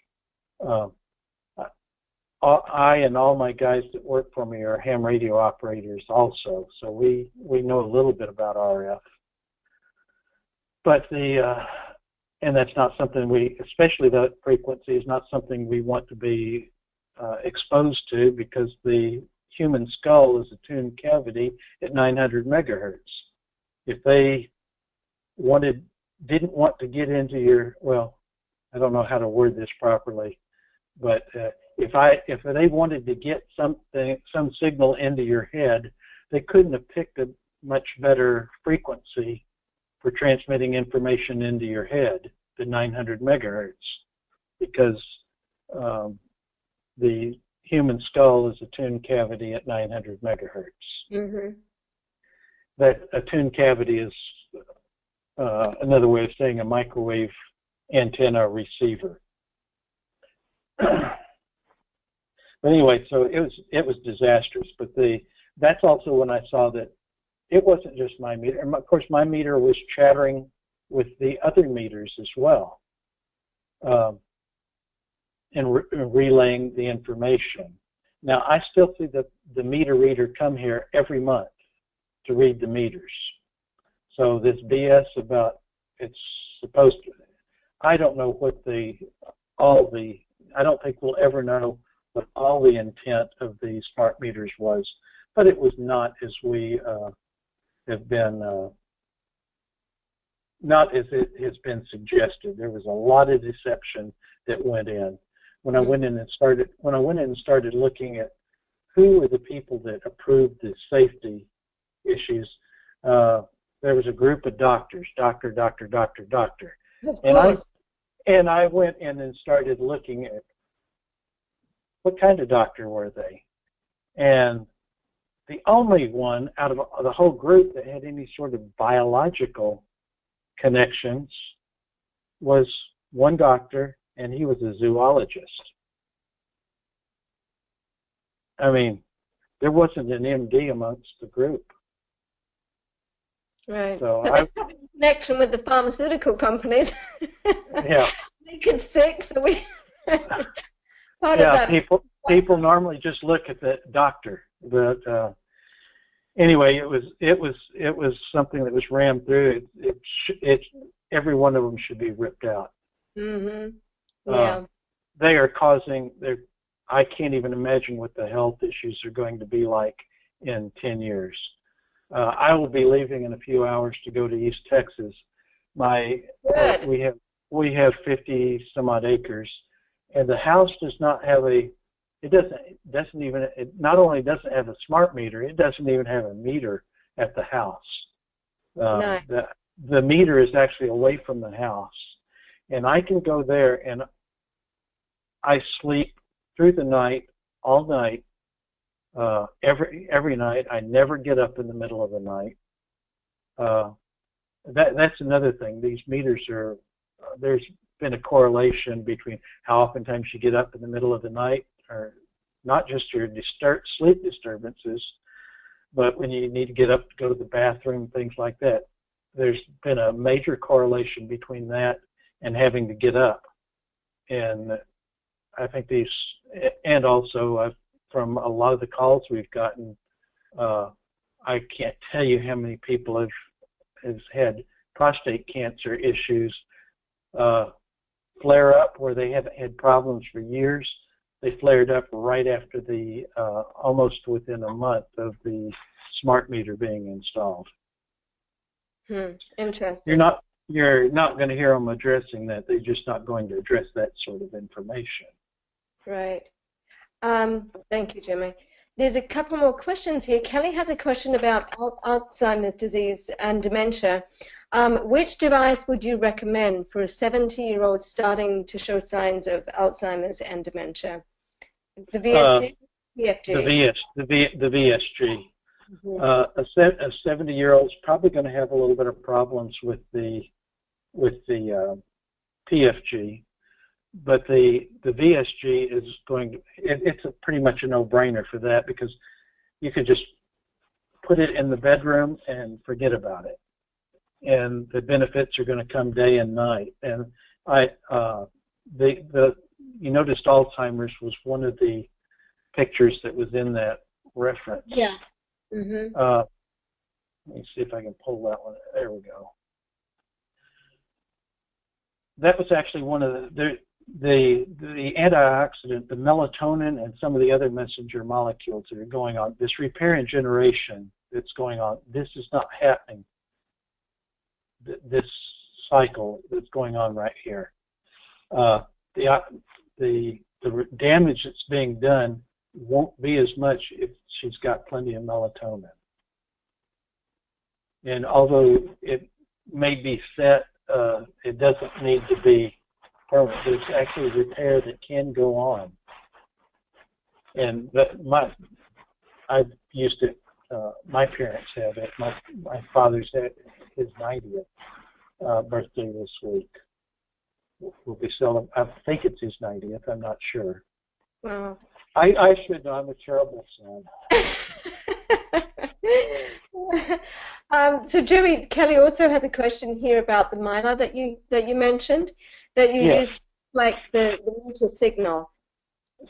I and all my guys that work for me are ham radio operators also, so we know a little bit about RF. But and that's not something especially that frequency is not something we want to be exposed to, because the human skull is a tuned cavity at 900 megahertz. If they didn't want to get into your, well, I don't know how to word this properly, but if they wanted to get some signal into your head, they couldn't have picked a much better frequency for transmitting information into your head than 900 megahertz, because the human skull is a tuned cavity at 900 megahertz. That a tuned cavity is another way of saying a microwave antenna receiver. But anyway, so it was disastrous. But that's also when I saw that it wasn't just my meter. And of course, my meter was chattering with the other meters as well, and relaying the information. Now, I still see the meter reader come here every month to read the meters. So this BS about it's supposed to, I don't know what I don't think we'll ever know what all the intent of the smart meters was, but it was not as we have been, not as it has been suggested. There was a lot of deception that went in. When I went in and started looking at who were the people that approved the safety issues, there was a group of doctors, doctor. And I went in and started looking at what kind of doctor were they. And the only one out of the whole group that had any sort of biological connections was one doctor, and he was a zoologist. I mean, there wasn't an MD amongst the group. Right. So but that's having a connection with the pharmaceutical companies. Yeah. Make us sick, so we part yeah, of that. People normally just look at the doctor, but anyway, it was something that was rammed through. Every one of them should be ripped out. Yeah. They are causing I can't even imagine what the health issues are going to be like in 10 years. I will be leaving in a few hours to go to East Texas. We have 50 some odd acres, and the house does not have it not only doesn't have a smart meter, it doesn't even have a meter at the house. No. The meter is actually away from the house, and I can go there and I sleep through the night, all night, every night. I never get up in the middle of the night. That's another thing. These meters are, there's been a correlation between how oftentimes you get up in the middle of the night, or not just your sleep disturbances, but when you need to get up to go to the bathroom, things like that. There's been a major correlation between that and having to get up. And I think and also from a lot of the calls we've gotten, I can't tell you how many people have had prostate cancer issues flare up where they haven't had problems for years. They flared up right after almost within a month of the smart meter being installed. Interesting. You're not going to hear them addressing that. They're just not going to address that sort of information. Right. Thank you, Jimmie. There's a couple more questions here. Kelly has a question about Alzheimer's disease and dementia. Which device would you recommend for a 70-year-old starting to show signs of Alzheimer's and dementia? The VSG? VFG? The VSG. A 70-year-old's probably going to have a little bit of problems with the PFG, but the VSG is it's pretty much a no-brainer for that, because you could just put it in the bedroom and forget about it, and the benefits are going to come day and night. And you noticed Alzheimer's was one of the pictures that was in that reference. Yeah. Let me see if I can pull that one. There we go. That was actually one of the antioxidant, the melatonin, and some of the other messenger molecules that are going on. This repair and generation that's going on. This is not happening. This cycle that's going on right here. The damage that's being done won't be as much if she's got plenty of melatonin. And although it may be set, it doesn't need to be permanent. There's actually repair that can go on. And I've used it. My parents have it. My father's had his 90th birthday this week. We'll be celebrating. I think it's his 90th. I'm not sure. Wow. I should know. I'm a terrible son. So Jimmie, Kelly also has a question here about the miner that you mentioned, that you used like the meter signal.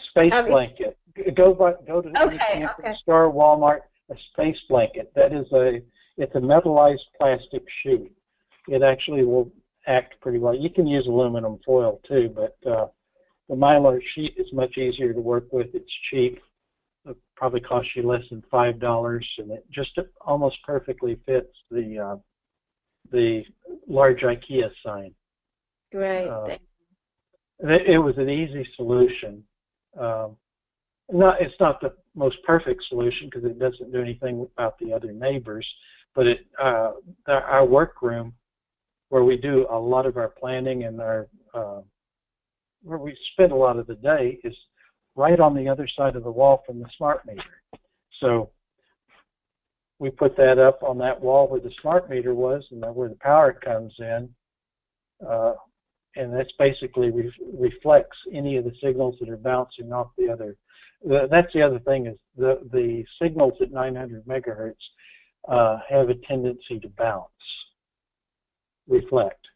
Space blanket. Go to any camping store, Walmart. A space blanket. It's a metallized plastic sheet. It actually will act pretty well. You can use aluminum foil too, but the mylar sheet is much easier to work with. It's cheap. It probably costs you less than $5, and it just almost perfectly fits the large IKEA sign. Great. It was an easy solution. It's not the most perfect solution because it doesn't do anything about the other neighbors, but our workroom, where we do a lot of our planning and where we spend a lot of the day, is right on the other side of the wall from the smart meter. So we put that up on that wall where the smart meter was and where the power comes in, and that's basically reflects any of the signals that are bouncing off the other. That's the other thing, is the signals at 900 megahertz have a tendency to bounce, reflect.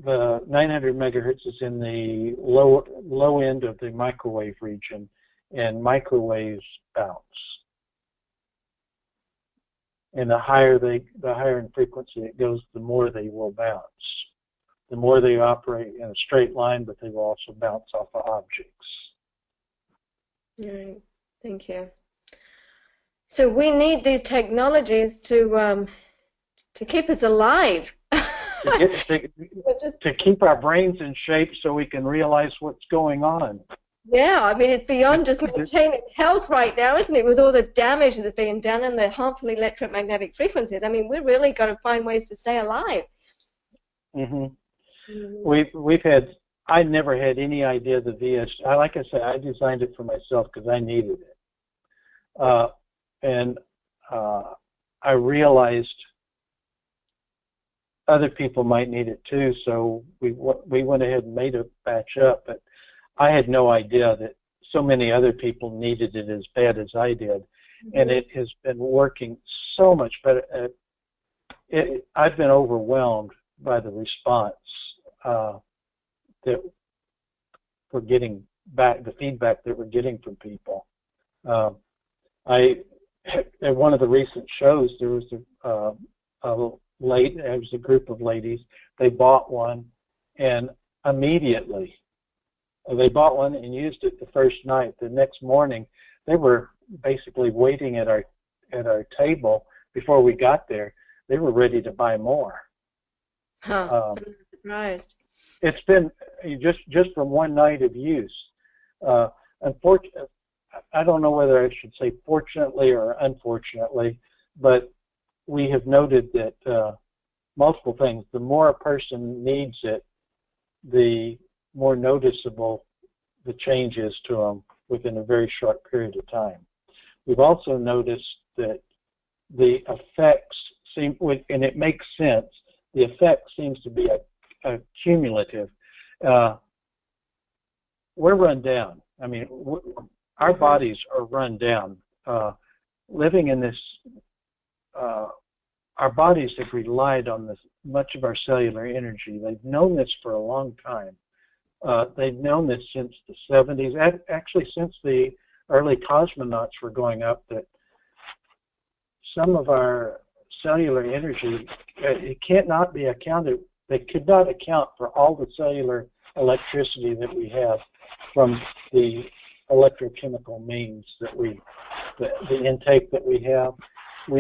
The 900 megahertz is in the low end of the microwave region, and microwaves bounce. And the higher in frequency it goes, the more they will bounce. the more they operate in a straight line, but they will also bounce off of objects. All right. Thank you. So we need these technologies to keep us alive. To keep our brains in shape so we can realize what's going on. Yeah, I mean, it's beyond just maintaining health right now, isn't it, with all the damage that's being done and the harmful electromagnetic frequencies. I mean, we really got to find ways to stay alive. I never had any idea the VSG. Like I said, I designed it for myself because I needed it. I realized other people might need it too, so we went ahead and made a batch up, but I had no idea that so many other people needed it as bad as I did, and it has been working so much better. I've been overwhelmed by the response that we're getting back, the feedback that we're getting from people. At one of the recent shows, there was a group of ladies. They bought one, and immediately they bought one and used it the first night. The next morning, they were basically waiting at our table before we got there. They were ready to buy more. I'm surprised. It's been just from one night of use. Unfortunately, I don't know whether I should say fortunately or unfortunately, but we have noted that multiple things. The more a person needs it, the more noticeable the change is to them within a very short period of time. We've also noticed that the effects seem, and it makes sense, the effect seems to be a cumulative. We're run down. I mean, our bodies are run down. Living in this, our bodies have relied on this, much of our cellular energy. They've known this for a long time. They've known this since the 70s, actually since the early cosmonauts were going up, that some of our cellular energy, it cannot be accounted, they could not account for all the cellular electricity that we have from the electrochemical means that the intake that we have.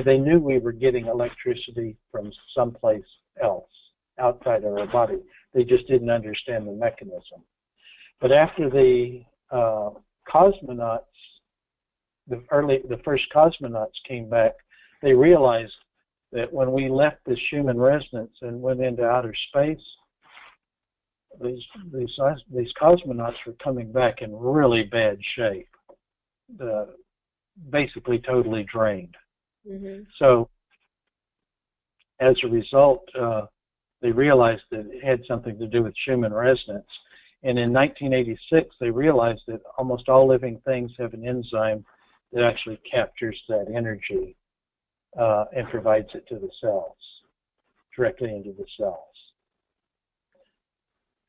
They knew we were getting electricity from someplace else outside of our body. They just didn't understand the mechanism. But after the cosmonauts, the first cosmonauts came back, they realized that when we left the Schumann resonance and went into outer space, these cosmonauts were coming back in really bad shape, basically totally drained. So as a result, they realized that it had something to do with Schumann resonance. And in 1986, they realized that almost all living things have an enzyme that actually captures that energy and provides it to the cells, directly into the cells.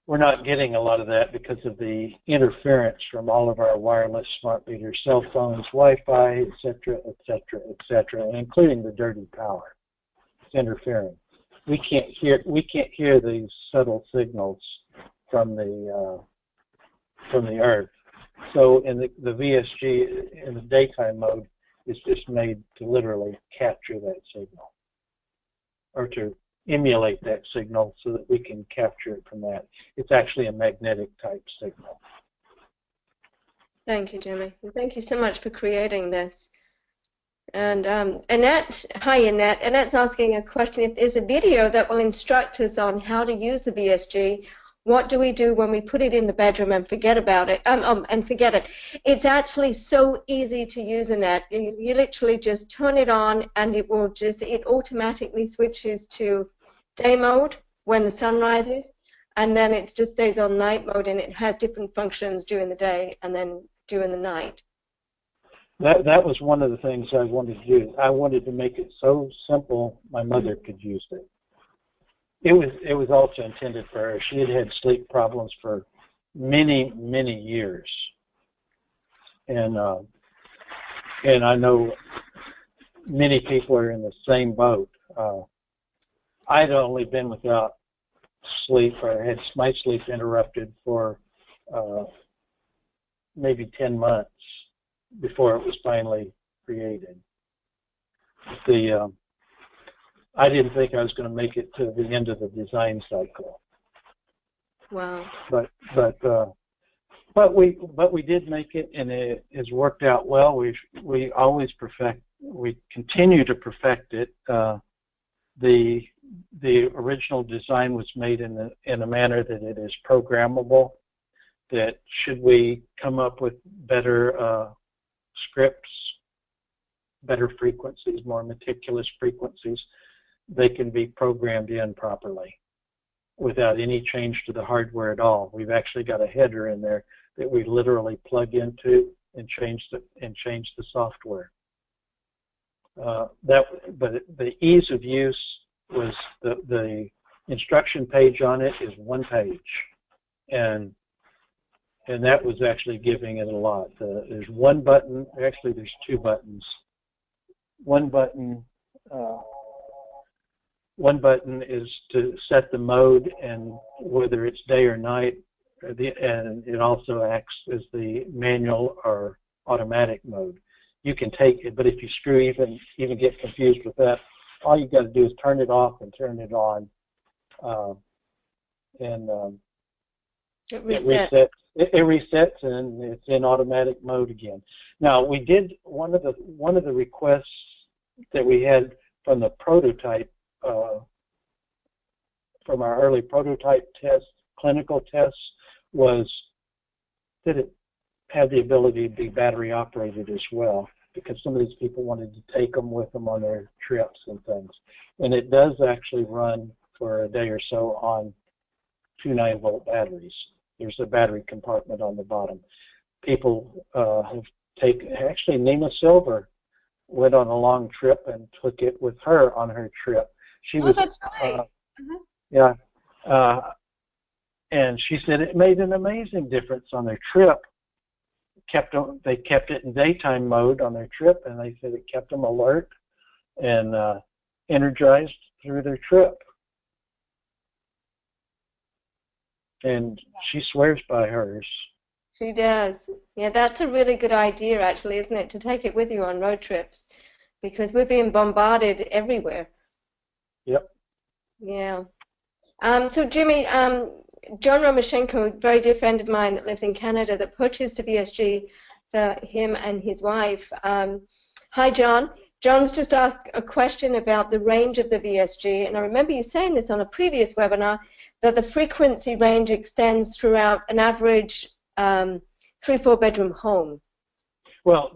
We're not getting a lot of that because of the interference from all of our wireless smart meters, cell phones, Wi-Fi, etc., and including the dirty power. It's interfering. We can't hear these subtle signals from the Earth. So in the VSG in the daytime mode is just made to literally capture that signal, or to emulate that signal so that we can capture it from that. It's actually a magnetic type signal. Thank you, Jimmie. Thank you so much for creating this. And Annette, hi Annette. Annette's asking a question. If there's a video that will instruct us on how to use the VSG, what do we do when we put it in the bedroom and forget about it? It's actually so easy to use, Annette. You literally just turn it on, and it automatically switches to day mode when the sun rises, and then it just stays on night mode, and it has different functions during the day and then during the night. That was one of the things I wanted to do. I wanted to make it so simple my mother could use it. It was also intended for her. She had had sleep problems for many, many years, and I know many people are in the same boat. I'd only been without sleep, or had my sleep interrupted for maybe 10 months before it was finally created. I didn't think I was going to make it to the end of the design cycle. Wow. But we did make it, and it has worked out well. We always we continue to perfect it. The original design was made in a manner that it is programmable, that should we come up with better scripts, better frequencies, more meticulous frequencies, they can be programmed in properly without any change to the hardware at all. We've actually got a header in there that we literally plug into and change the software. But the ease of use was the instruction page on it is one page, and that was actually giving it a lot. There's one button. Actually, there's two buttons. One button is to set the mode and whether it's day or night, and it also acts as the manual or automatic mode. You can take it, but if you even get confused with that, all you got to do is turn it off and turn it on, and it resets and it's in automatic mode again. Now we did one of the requests that we had from the prototype, from our early prototype tests, clinical tests, was that it had the ability to be battery operated as well, because some of these people wanted to take them with them on their trips and things. And it does actually run for a day or so on 2 9-volt batteries. There's a battery compartment on the bottom. People have taken, actually Nina Silver went on a long trip and took it with her on her trip. That's right. Yeah. And she said it made an amazing difference on their trip. They kept it in daytime mode on their trip, and they said it kept them alert and energized through their trip. And she swears by hers. She does. Yeah, that's a really good idea, actually, isn't it, to take it with you on road trips, because we're being bombarded everywhere. Yep. Yeah. So, Jimmie, John Romashenko, a very dear friend of mine that lives in Canada, that purchased a VSG for him and his wife. Hi, John. John's just asked a question about the range of the VSG, and I remember you saying this on a previous webinar, that the frequency range extends throughout an average 3-4 bedroom home. Well,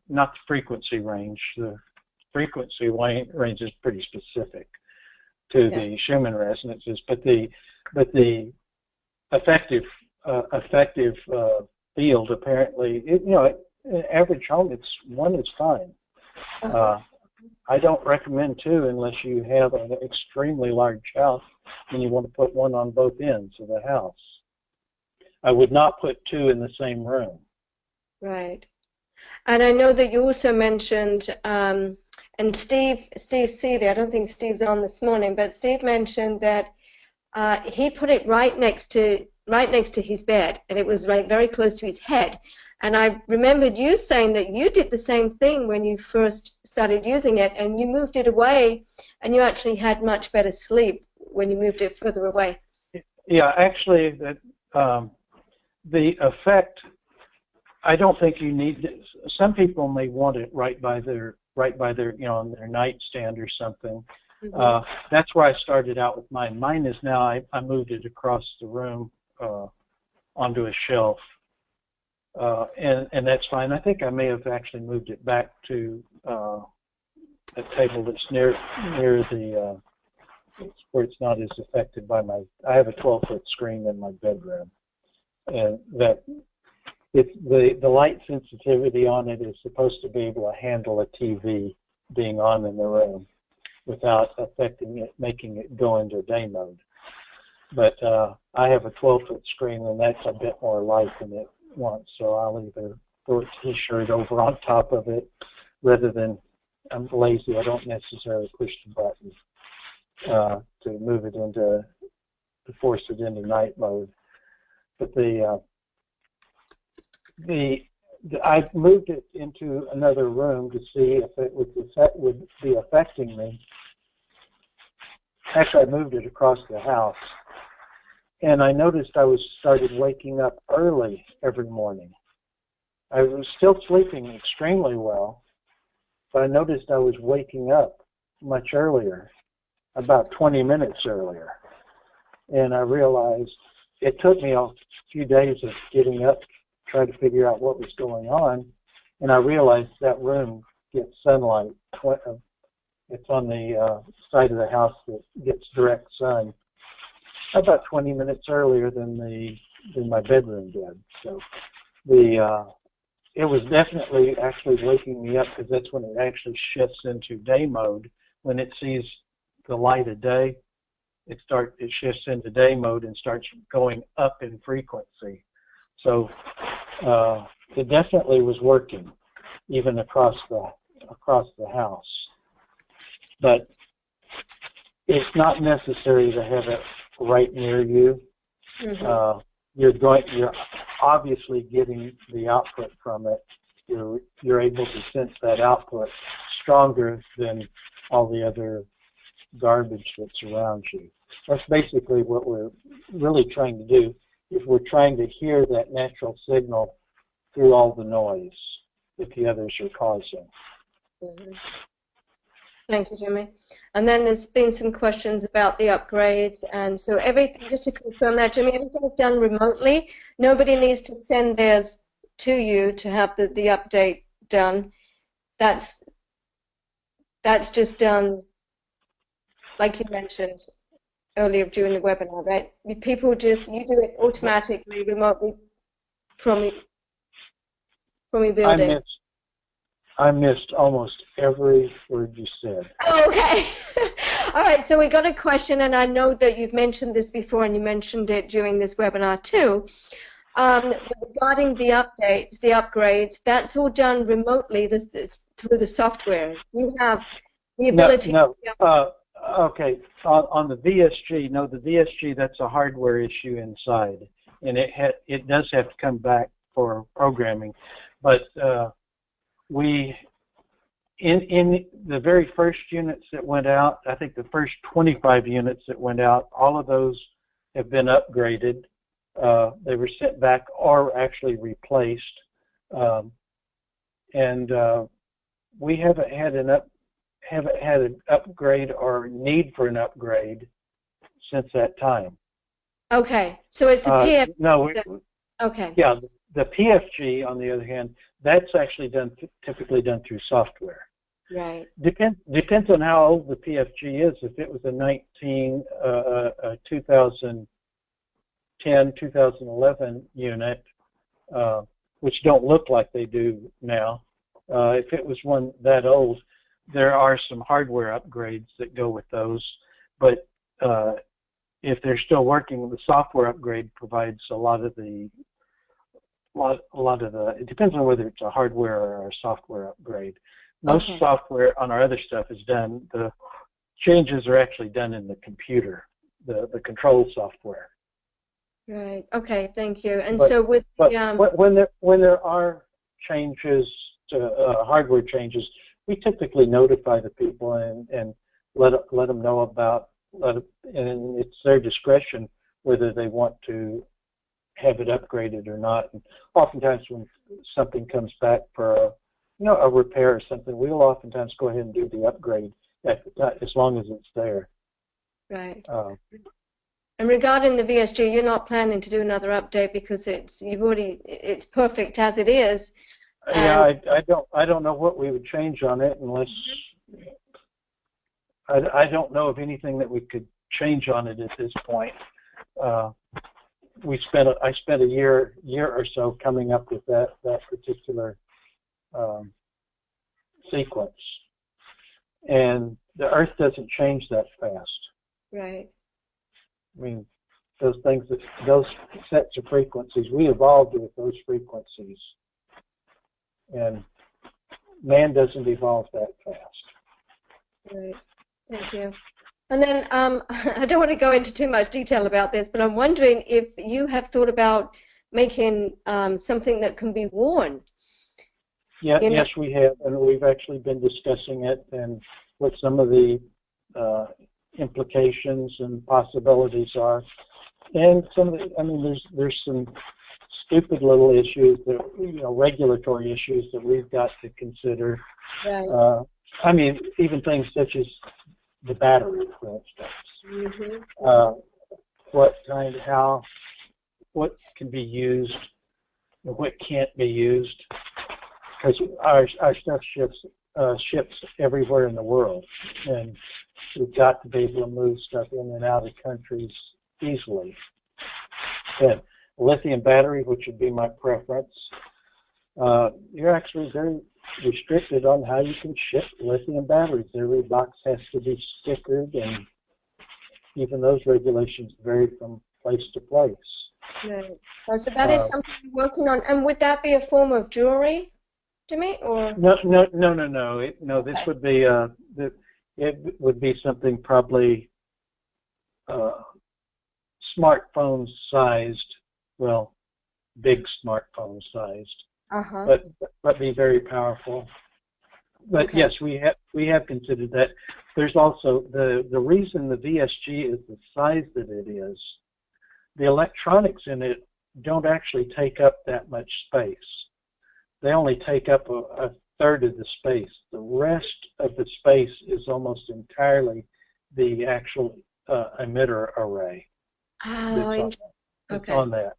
not the frequency range. The frequency range is pretty specific to the Schumann resonances, but the effective field, apparently, an average home, one is fine. I don't recommend 2 unless you have an extremely large house and you want to put one on both ends of the house. I would not put 2 in the same room. Right. And I know that you also mentioned, and Steve Seeley, I don't think Steve's on this morning, but Steve mentioned that he put it right next to his bed, and it was very close to his head. And I remembered you saying that you did the same thing when you first started using it, and you moved it away, and you actually had much better sleep when you moved it further away. Yeah, actually, the effect, I don't think you need. Some people may want it right by their on their nightstand or something. Mm-hmm. That's where I started out with mine. Mine is now I moved it across the room onto a shelf. And that's fine. I think I may have actually moved it back to a table that's near the where it's not as affected by I have a 12-foot screen in my bedroom, and that the light sensitivity on it is supposed to be able to handle a TV being on in the room without affecting it, making it go into day mode. But I have a 12-foot screen, and that's a bit more light than it wants, so I'll either throw a T-shirt over on top of it rather than, I'm lazy, I don't necessarily push the button. to move it into, to force it into night mode. But I moved it into another room to see if it would be affecting me. Actually, I moved it across the house, and I noticed I started waking up early every morning. I was still sleeping extremely well, but I noticed I was waking up much earlier, about 20 minutes earlier. And I realized it took me a few days of getting up, trying to figure out what was going on, and I realized that room gets sunlight. It's on the side of the house that gets direct sun about 20 minutes earlier than my bedroom did. So it was definitely actually waking me up, because that's when it actually shifts into day mode. When it sees the light of day, it shifts into day mode and starts going up in frequency. So it definitely was working, even across the house. But it's not necessary to have it right near you. Mm-hmm. You're obviously getting the output from it. You're able to sense that output stronger than all the other garbage that's around you. That's basically what we're really trying to do, is we're trying to hear that natural signal through all the noise that the others are causing. Mm-hmm. Thank you, Jimmie. And then there's been some questions about the upgrades, and so everything, just to confirm that, Jimmie, everything is done remotely. Nobody needs to send theirs to you to have the update done. That's just done, like you mentioned earlier during the webinar, right? People you do it automatically, remotely from your building. I missed almost every word you said. Oh, okay. All right, so we got a question, and I know that you've mentioned this before, and you mentioned it during this webinar too. Regarding the updates, the upgrades, that's all done remotely through the software. You have the ability. Okay. On the VSG, no, the VSG, that's a hardware issue inside, and it does have to come back for programming, but in the very first units that went out, I think the first 25 units that went out, all of those have been upgraded. They were sent back or actually replaced, and we haven't had an upgrade or need for an upgrade since that time. Okay, so it's the PFG. No. Okay. Yeah, the PFG, on the other hand, that's actually typically done through software. Right. Depends on how old the PFG is. If it was a 2010, 2011 unit, which don't look like they do now, if it was one that old, there are some hardware upgrades that go with those. But if they're still working, the software upgrade provides a lot of the. It depends on whether it's a hardware or a software upgrade. Most software on our other stuff is done. The changes are actually done in the computer, the control software. Right. Okay. Thank you. And but, so with when there are changes, hardware changes, we typically notify the people and let them know about. And it's their discretion whether they want to have it upgraded or not. And oftentimes when something comes back for a repair or something, we'll oftentimes go ahead and do the upgrade as long as it's there. Right. And regarding the VSG, you're not planning to do another update because it's perfect as it is. Yeah, I don't know what we would change on it unless I don't know of anything that we could change on it at this point. I spent a year or so coming up with that particular sequence, and the Earth doesn't change that fast. Right. I mean, those sets of frequencies, we evolved with those frequencies, and man doesn't evolve that fast. Right. Thank you. And then I don't want to go into too much detail about this, but I'm wondering if you have thought about making something that can be worn. Yeah, yes, we have, and we've actually been discussing it and what some of the implications and possibilities are. And some of the, I mean, there's some stupid little issues that, regulatory issues that we've got to consider. Right. I mean, even things such as the battery, for instance. What can be used, and what can't be used, because our stuff ships everywhere in the world, and we've got to be able to move stuff in and out of countries easily. And lithium battery, which would be my preference, you're actually very restricted on how you can ship lithium batteries. Every box has to be stickered, and even those regulations vary from place to place. Right. So that is something you're working on. And would that be a form of jewelry, Jimmie, or? No. Okay. This would be it would be something probably smartphone sized, well, big smartphone sized, but be very powerful. But okay. Yes, we have considered that. There's also the reason the VSG is the size that it is. The electronics in it don't actually take up that much space. They only take up a third of the space. The rest of the space is almost entirely the actual emitter array. Oh, that's on that.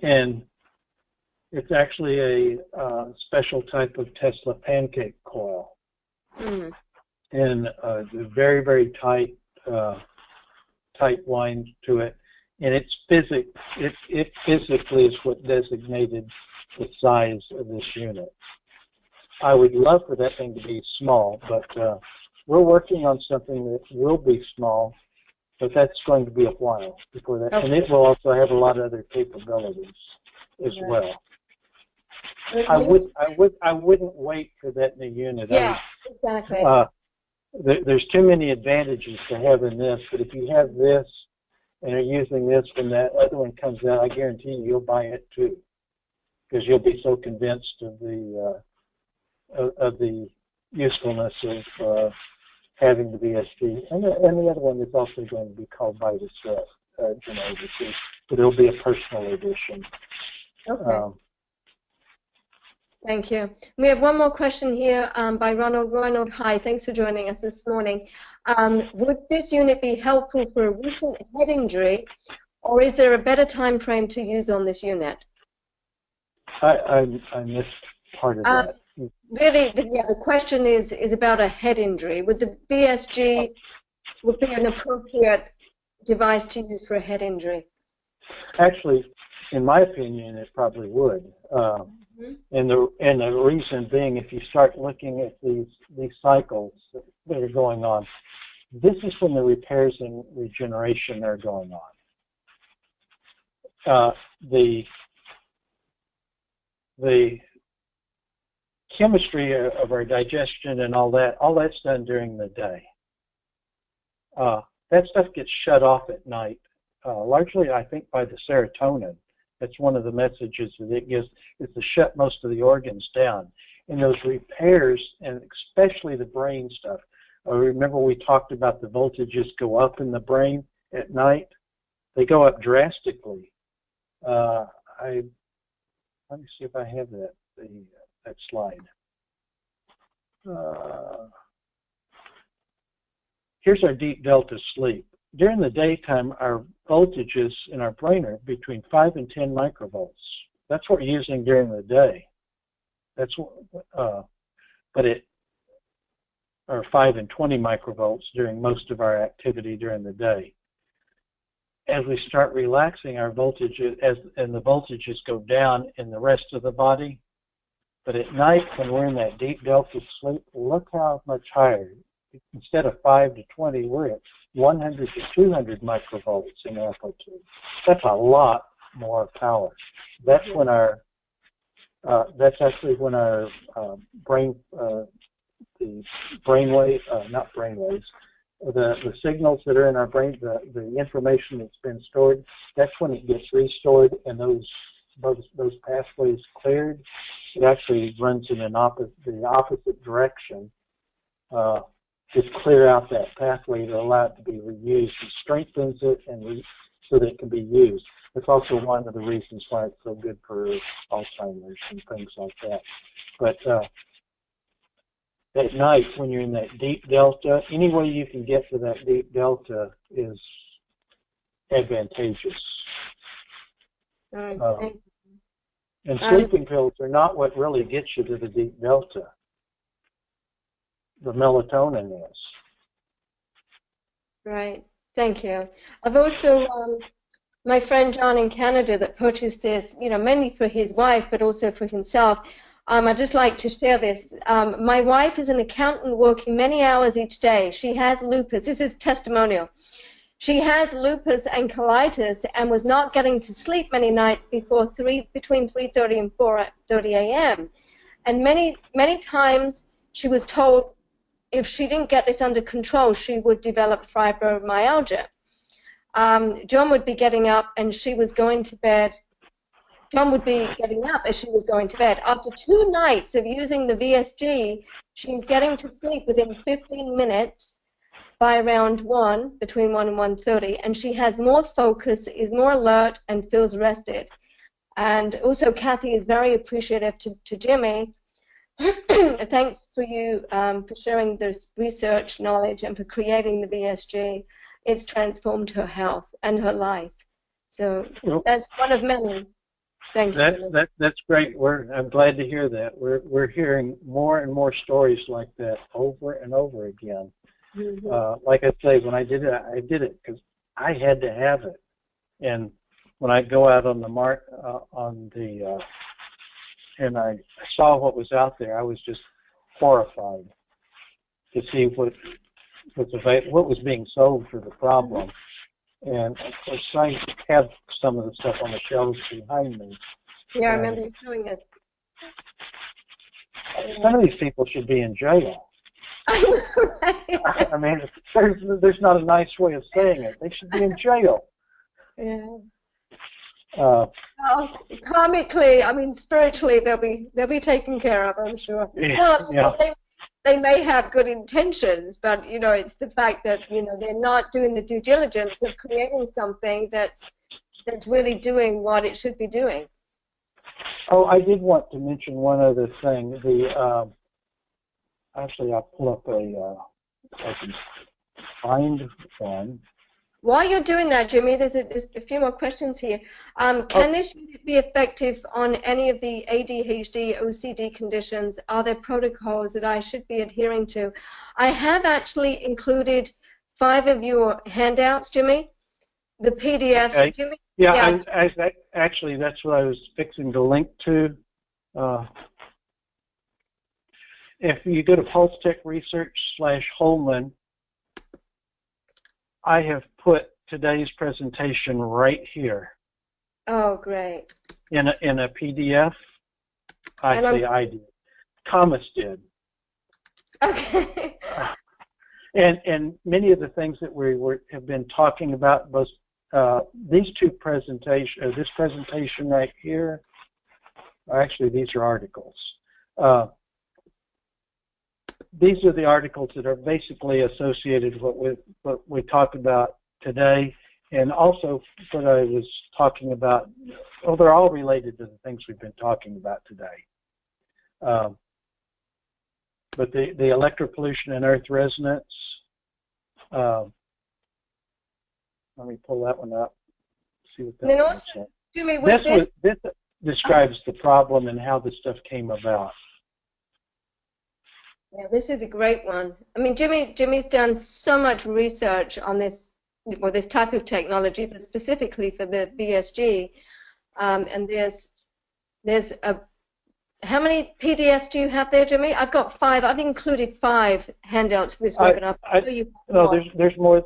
And it's actually a special type of Tesla pancake coil. Mm. And very, very tight wind to it. And it physically is what designated the size of this unit. I would love for that thing to be small, but we're working on something that will be small, but that's going to be a while before that. Okay. And it will also have a lot of other capabilities as well. I wouldn't wait for that new unit. Yeah, exactly. There's too many advantages to having this, but if you have this and are using this when that other one comes out, I guarantee you'll buy it too, because you'll be so convinced of the usefulness of having the VSG. And the other one is also going to be called VitaSet, but it'll be a personal edition. Okay. Thank you. We have one more question here by Ronald. Ronald, hi. Thanks for joining us this morning. Would this unit be helpful for a recent head injury, or is there a better time frame to use on this unit? I missed part of that. Really, the question is about a head injury. Would the VSG would be an appropriate device to use for a head injury? Actually, in my opinion, it probably would. And the reason being, if you start looking at these cycles that are going on, this is when the repairs and regeneration are going on. The chemistry of our digestion and all that's done during the day. That stuff gets shut off at night, largely, I think, by the serotonin. That's one of the messages that it gives, is to shut most of the organs down. And those repairs, and especially the brain stuff, remember we talked about the voltages go up in the brain at night? They go up drastically. Let me see if I have that slide. Here's our deep delta sleep. During the daytime, our voltages in our brain are between 5 and 10 microvolts. That's what we're using during the day. That's what, or 5 and 20 microvolts during most of our activity during the day. As we start relaxing, our voltages, and the voltages go down in the rest of the body. But at night, when we're in that deep delta sleep, look how much higher. Instead of 5 to 20, we're at 100 to 200 microvolts in amplitude. That's a lot more power. That's when that's actually when our the brainwave, not brainwaves, the signals that are in our brain, the information that's been stored, that's when it gets restored and those pathways cleared. It actually runs in the opposite direction. Just clear out that pathway to allow it to be reused. It strengthens it so that it can be used. It's also one of the reasons why it's so good for Alzheimer's and things like that. But at night, when you're in that deep delta, any way you can get to that deep delta is advantageous. And sleeping pills are not what really gets you to the deep delta. The melatonin is. Right. Thank you. I've also, my friend John in Canada that purchased this, mainly for his wife, but also for himself. I'd just like to share this. My wife is an accountant working many hours each day. She has lupus. This is testimonial. She has lupus and colitis and was not getting to sleep many nights between 3:30 and 4:30 a.m. And many times she was told if she didn't get this under control, she would develop fibromyalgia. John would be getting up and she was going to bed. John would be getting up as she was going to bed. After 2 nights of using the VSG, she's getting to sleep within 15 minutes by around between 1 and 1:30, and she has more focus, is more alert, and feels rested. And also, Kathy is very appreciative to Jimmie. Thanks for you for sharing this research knowledge and for creating the VSG. It's transformed her health and her life. So that's one of many. Thank you. That's great. I'm glad to hear that. We're hearing more and more stories like that over and over again. Mm-hmm. Like I say, when I did it because I had to have it. And when I go out on the and I saw what was out there, I was just horrified to see what was being sold for the problem. And of course, I have some of the stuff on the shelves behind me. Yeah, I remember you showing us. Some of these people should be in jail. I mean, there's not a nice way of saying it. They should be in jail. Yeah. Well, karmically, I mean, spiritually, they'll be taken care of, I'm sure. Yeah. Well, they may have good intentions, but it's the fact that they're not doing the due diligence of creating something that's really doing what it should be doing. Oh, I did want to mention one other thing. Actually, I'll pull up I can find one. While you're doing that, Jimmie, there's a few more questions here. Can this unit be effective on any of the ADHD, OCD conditions? Are there protocols that I should be adhering to? I have actually included 5 of your handouts, Jimmie, the PDFs. Okay. Jimmie? Yeah, actually, that's what I was fixing to link to. If you go to PulsedTech Research/Holman, I have put today's presentation right here. Oh, great. In a PDF. Actually, I did. Thomas did. Okay. And many of the things that we have been talking about, both these two presentations, this presentation right here, actually these are articles. These are the articles that are basically associated with what we talked about today, and also what I was talking about. Well, they're all related to the things we've been talking about today. But the electropollution and earth resonance, let me pull that one up, see what that is. Jimmie, this describes the problem and how this stuff came about. Yeah, this is a great one. I mean, Jimmie's done so much research on this type of technology, but specifically for the VSG. And there's how many PDFs do you have there, Jimmie? I've got 5. I've included 5 handouts for this webinar. No, there's more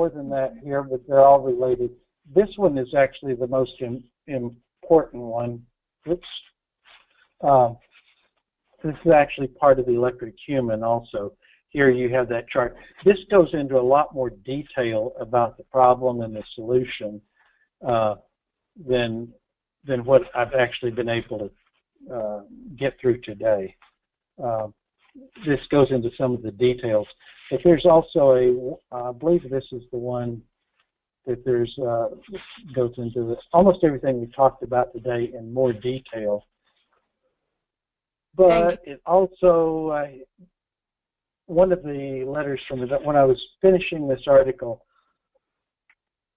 than that here, but they're all related. This one is actually the most important one. Oops. This is actually part of the electric human also. here you have that chart. This goes into a lot more detail about the problem and the solution than what I've actually been able to get through today. This goes into some of the details. But there's also I believe this is the one that goes into almost everything we talked about today in more detail. But it also, one of the letters from when I was finishing this article,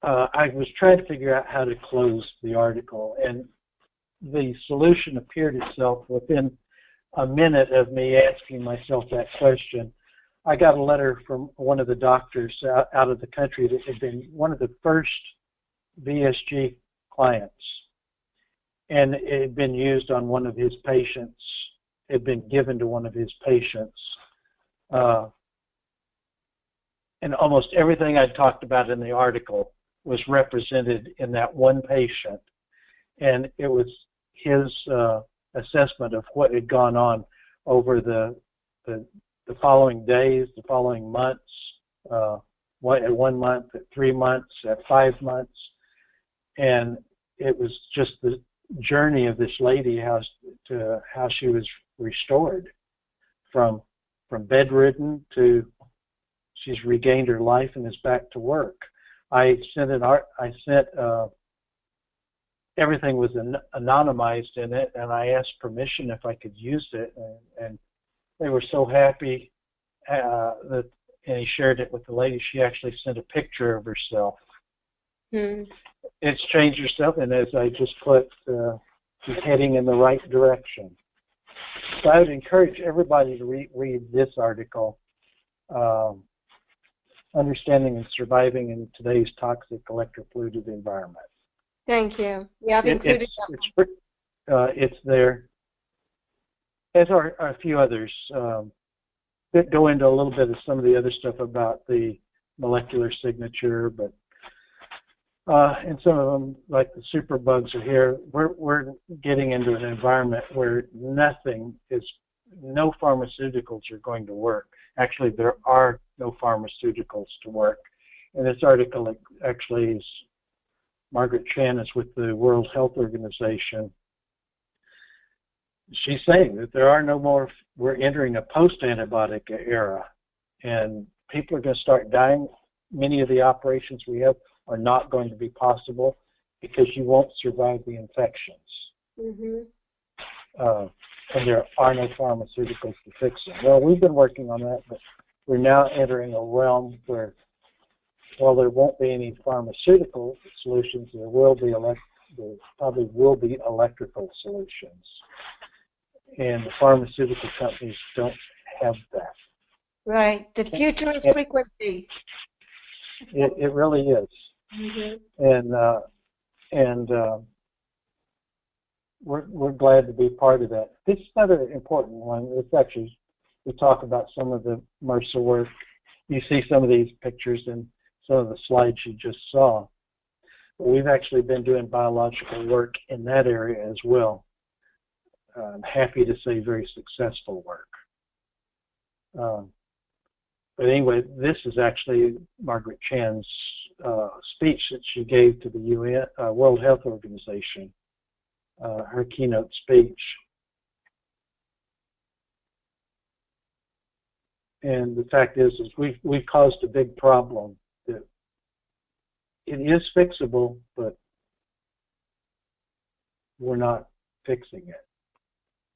I was trying to figure out how to close the article, and the solution appeared itself within a minute of me asking myself that question. I got a letter from one of the doctors out of the country that had been one of the first VSG clients, and it had been used on one of his patients. It had been given to one of his patients. And almost everything I talked about in the article was represented in that one patient, and it was his assessment of what had gone on over the following days, the following months, at 1 month, at 3 months, at 5 months, and it was just the journey of this lady, how she was restored from bedridden to she's regained her life and is back to work. I sent everything was anonymized in it, and I asked permission if I could use it, and they were so happy and he shared it with the lady. She actually sent a picture of herself. It's changed herself, and as I just put, she's heading in the right direction. So I would encourage everybody to read this article, Understanding and Surviving in Today's Toxic Electropolluted Environment. Thank you. Yeah, I've included it's there. As are a few others that go into a little bit of some of the other stuff about the molecular signature, but and some of them, like the superbugs are here. We're getting into an environment where no pharmaceuticals are going to work. Actually, there are no pharmaceuticals to work. And this article actually is, Margaret Chan is with the World Health Organization. She's saying that there are no more, we're entering a post-antibiotic era, and people are going to start dying. Many of the operations we have are not going to be possible because you won't survive the infections. And there are no pharmaceuticals to fix it. Well, we've been working on that, but we're now entering a realm where, while there won't be any pharmaceutical solutions, there probably will be electrical solutions. And the pharmaceutical companies don't have that. Right. The future is frequency. It really is. And we're glad to be part of that. This is another important one. It's actually, we talk about some of the MRSA work. You see some of these pictures in some of the slides you just saw. But we've actually been doing biological work in that area as well. I'm happy to say very successful work. But anyway, this is actually Margaret Chan's speech that she gave to the UN, World Health Organization, her keynote speech. And the fact is we've caused a big problem. That it is fixable, but we're not fixing it.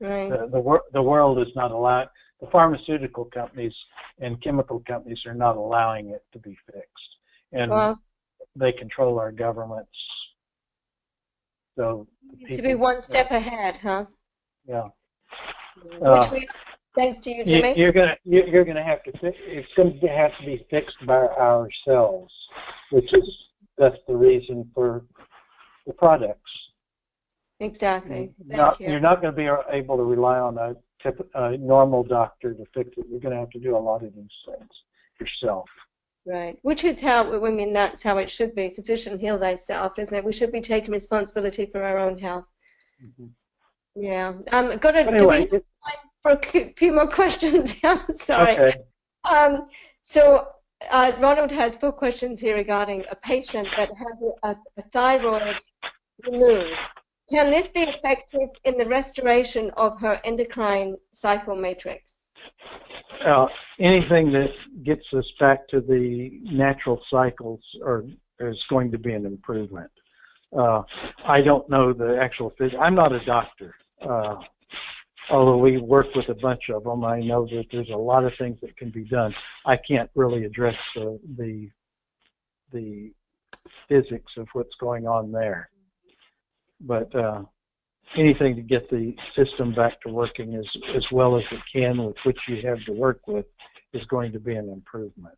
Right. The world is not allowing, the pharmaceutical companies and chemical companies are not allowing it to be fixed. And they control our governments. So to be one step ahead, huh? Yeah. Thanks to you, Jimmie. You're gonna have to fix. It's going to have to be fixed by ourselves, that's the reason for the products. Exactly. You're not going to be able to rely on a normal doctor to fix it. You're going to have to do a lot of these things yourself. Right. Which is how, I mean, that's how it should be. Physician, heal thyself, isn't it? We should be taking responsibility for our own health. Yeah. Do we have time for a few more questions? I'm sorry. Okay. So Ronald has 4 questions here regarding a patient that has a thyroid removed. Can this be effective in the restoration of her endocrine cycle matrix? Anything that gets us back to the natural cycles is going to be an improvement. I don't know the actual physics. I'm not a doctor. Although we work with a bunch of them, I know that there's a lot of things that can be done. I can't really address the physics of what's going on there. But anything to get the system back to working as well as it can with which you have to work with is going to be an improvement.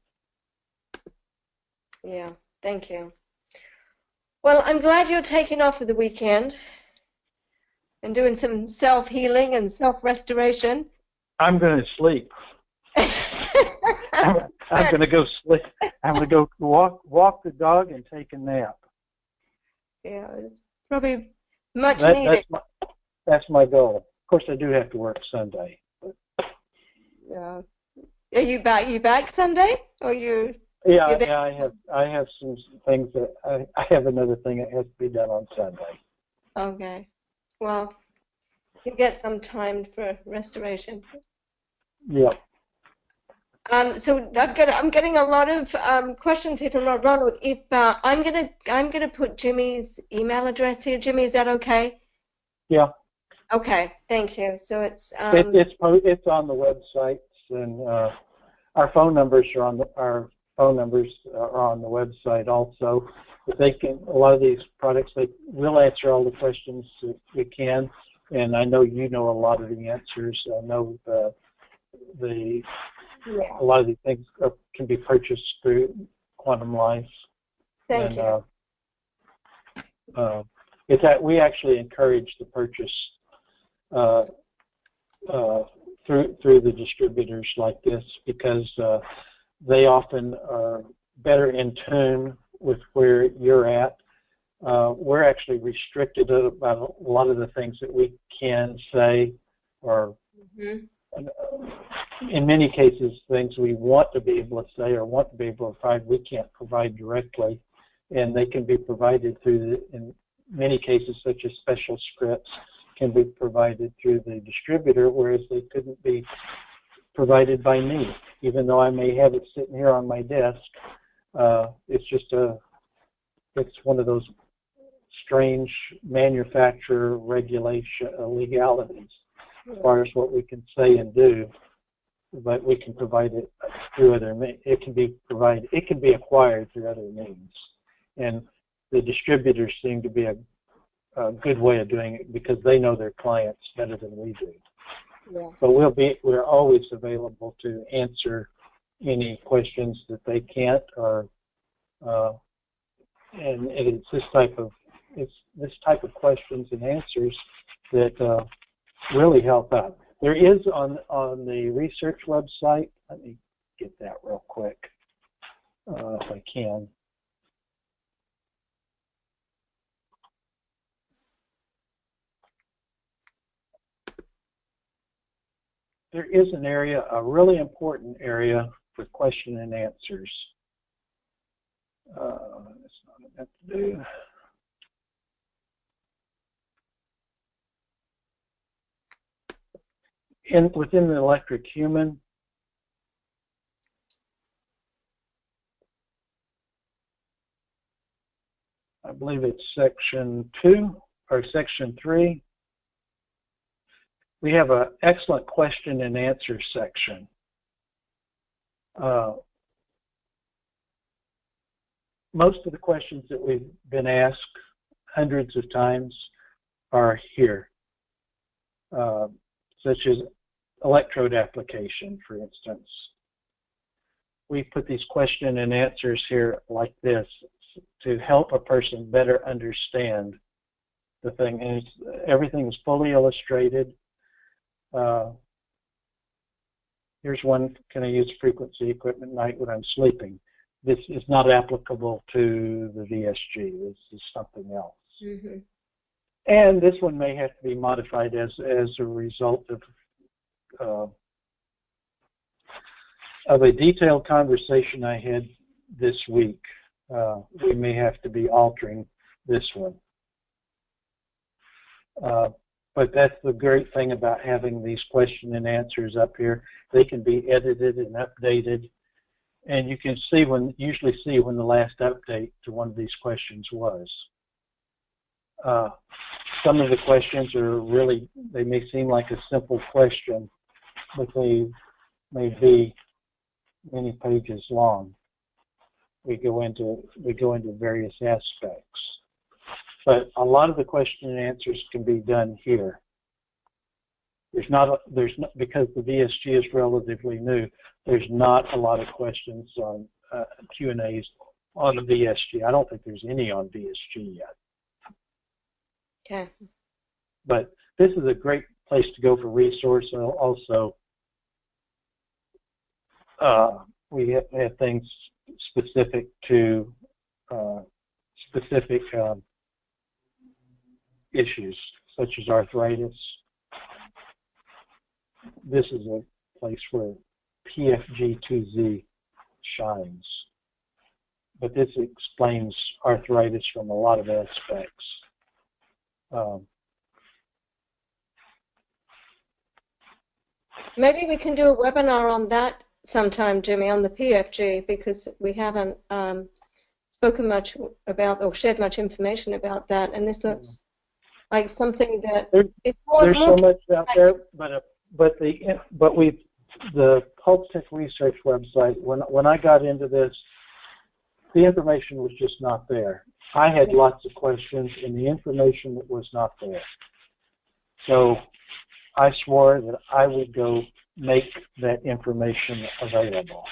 Yeah, thank you. Well, I'm glad you're taking off for the weekend and doing some self-healing and self-restoration. I'm going to sleep. I'm going to go sleep. I'm going to go walk the dog and take a nap. Yeah, it's probably much needed. That's my goal. Of course, I do have to work Sunday. Yeah. Are you back Sunday, or you? Yeah, I have some things that I have another thing that has to be done on Sunday. Okay. Well, you get some time for restoration. Yep. So I'm getting a lot of questions here from Ronald. If I'm gonna put Jimmie's email address here. Jimmie, is that okay? Yeah. Okay. Thank you. So it's on the websites, and our phone numbers are on the website also. But a lot of these products, we'll answer all the questions that we can, and I know you know a lot of the answers. I know a lot of these things can be purchased through Quantum Life. Thank you. It's that we actually encourage the purchase through the distributors like this, because they often are better in tune with where you're at. We're actually restricted about a lot of the things that we can say, or in many cases, things we want to be able to say or want to be able to provide, we can't provide directly, and they can be provided in many cases, such as special scripts, can be provided through the distributor, whereas they couldn't be provided by me, even though I may have it sitting here on my desk. It's one of those strange manufacturer regulation legalities as far as what we can say and do, but we can provide it through other means. It can be acquired through other means, and the distributors seem to be a good way of doing it because they know their clients better than we do. Yeah. But we're always available to answer any questions that they can't, or and it's this type of questions and answers that really help out. There is on the research website. Let me get that real quick if I can. There is an area, a really important area for question and answers. That's not enough to do. Within the electric human, I believe it's section 2 or section 3. We have an excellent question and answer section. Most of the questions that we've been asked hundreds of times are here, such as electrode application, for instance. We put these question and answers here like this to help a person better understand the thing. And everything is fully illustrated. Here's one: can I use frequency equipment at night when I'm sleeping? This is not applicable to the VSG. This is something else. Mm-hmm. And this one may have to be modified as a result of of a detailed conversation I had this week. We may have to be altering this one. But that's the great thing about having these question and answers up here. They can be edited and updated, and you can see usually see when the last update to one of these questions was. Some of the questions are really, they may seem like a simple question, but they may be many pages long. We go into various aspects. But a lot of the question and answers can be done here. Because the VSG is relatively new, there's not a lot of questions on Q&As on the VSG. I don't think there's any on VSG yet. Okay. But this is a great place to go for resource. Also, we have things specific to specific issues, such as arthritis. This is a place where PFG2Z shines. But this explains arthritis from a lot of aspects. Maybe we can do a webinar on that sometime, Jimmie, on the PFG, because we haven't spoken much about or shared much information about that, and this looks like something that there's so much out there, but the PulsedTech research website, when I got into this, the information was just not there. I had lots of questions, and the information was not there. So I swore that I would go make that information available.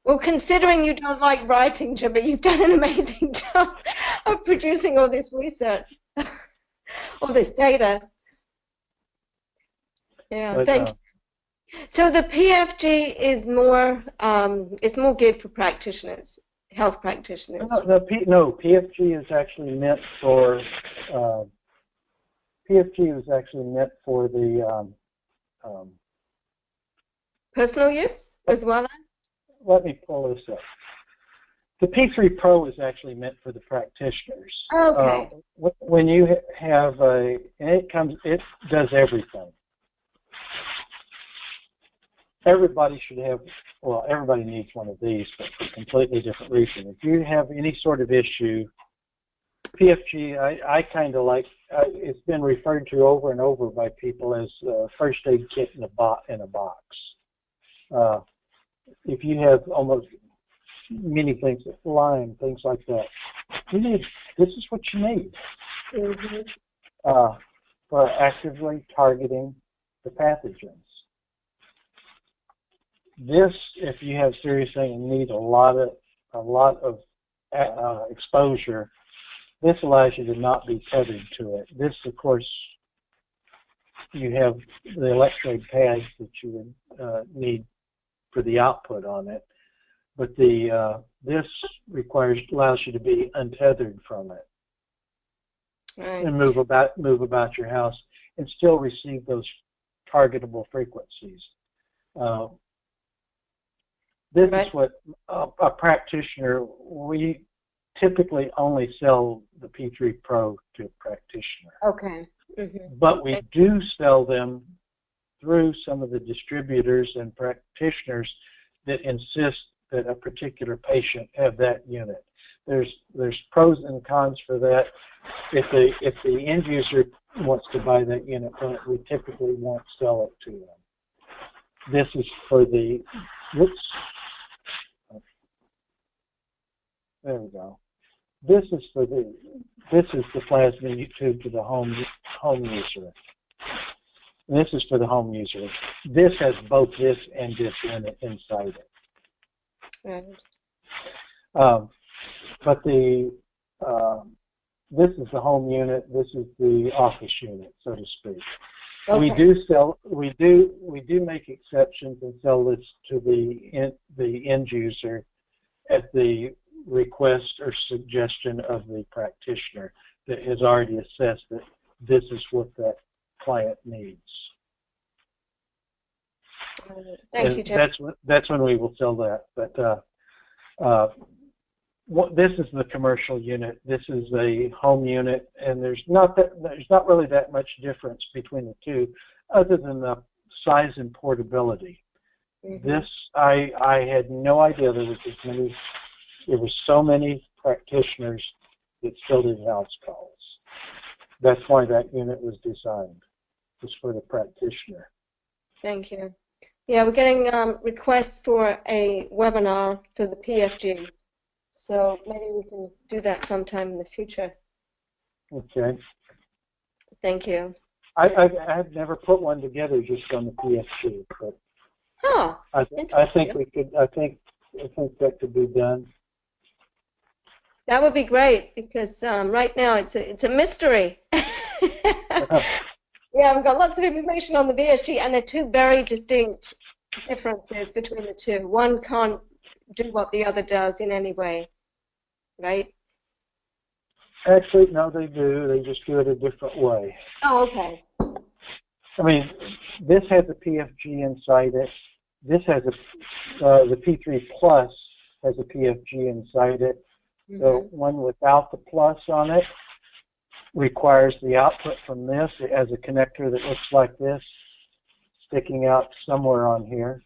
Well, considering you don't like writing, Jimmie, you've done an amazing job of producing all this research, all this data. Yeah, But, thank you. So the PFG is more, it's more geared for practitioners, health practitioners. No, PFG is actually meant for the Personal use as well? Let me pull this up. The P3 Pro is actually meant for the practitioners. Okay. When you have it does everything. Everybody should have, well, everybody needs one of these, but for a completely different reason. If you have any sort of issue, PFG, I kind of like, it's been referred to over and over by people as first aid kit in a box. If you have almost many things, Lyme, things like that, this is what you need for actively targeting the pathogens. This, if you have serious thing and need a lot of exposure, this allows you to not be tethered to it. This, of course, you have the electrode pads that you would need for the output on it, but this allows you to be untethered from it, right, and move about your house and still receive those targetable frequencies. This right. is what a practitioner, we typically only sell the P3 Pro to a practitioner. Okay. But we do sell them through some of the distributors and practitioners that insist that a particular patient have that unit. There's pros and cons for that. If the end user wants to buy that unit, we typically won't sell it to them. This is for the, there we go. This is the plasma tube to the home user. And this is for the home user. This has both this and this unit inside it. Right. But this is the home unit. This is the office unit, so to speak. Okay. We do make exceptions and sell this to the end user at the request or suggestion of the practitioner that has already assessed that this is what that client needs. Thank you, Jim. That's when we will sell that. But this is the commercial unit. This is a home unit, and there's not really that much difference between the two, other than the size and portability. Mm-hmm. This I had no idea there was so many practitioners that still did house calls. That's why that unit was designed, just for the practitioner. Thank you. Yeah, we're getting requests for a webinar for the PFG, so maybe we can do that sometime in the future. Okay. Thank you. I've never put one together just on the PFG, but I think we could. I think that could be done. That would be great, because right now it's a mystery. Yeah, we've got lots of information on the VSG, and there are two very distinct differences between the two. One can't do what the other does in any way, right? Actually, no, they do. They just do it a different way. Oh, okay. I mean, this has a PFG inside it. This has the P3 Plus has a PFG inside it. Mm-hmm. So one without the plus on it requires the output from this. It has a connector that looks like this, sticking out somewhere on here.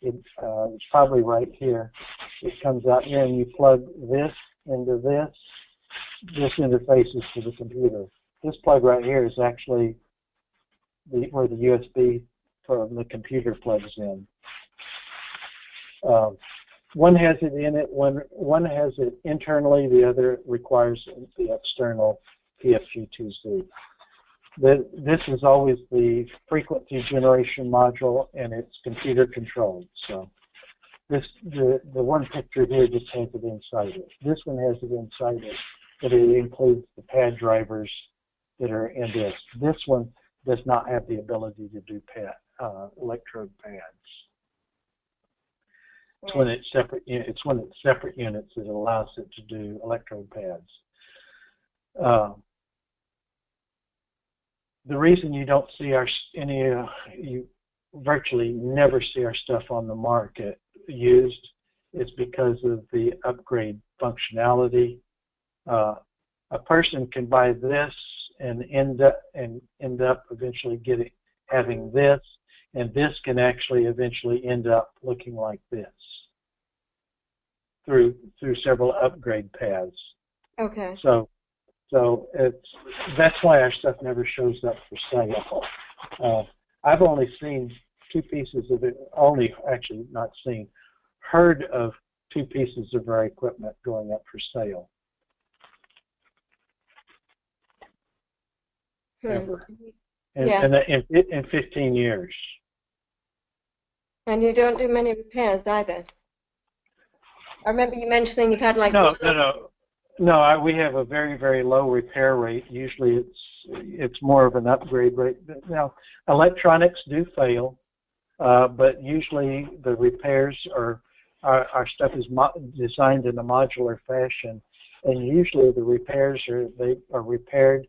It's probably right here. It comes out here, and you plug this into this. This interfaces to the computer. This plug right here is actually where the USB from the computer plugs in. One has it in it, one has it internally, the other requires the external PFG2Z. This is always the frequency generation module, and it's computer controlled. So the one picture here just has it inside it. This one has it inside it, but it includes the pad drivers that are in this. This one does not have the ability to do electrode pads. It's when it's separate. It's when it's separate units that allows it to do electrode pads. The reason you don't see you virtually never see our stuff on the market used is because of the upgrade functionality. A person can buy this and end up eventually having this. And this can actually eventually end up looking like this through several upgrade paths. Okay. So that's why our stuff never shows up for sale. I've only seen two pieces of it. Actually not seen, heard of two pieces of our equipment going up for sale. Ever. In 15 years. And you don't do many repairs either. I remember you mentioning you've had like... No, we have a very, very low repair rate. Usually it's more of an upgrade rate. Now, electronics do fail, but usually the repairs our stuff is designed in a modular fashion, and usually the repairs are repaired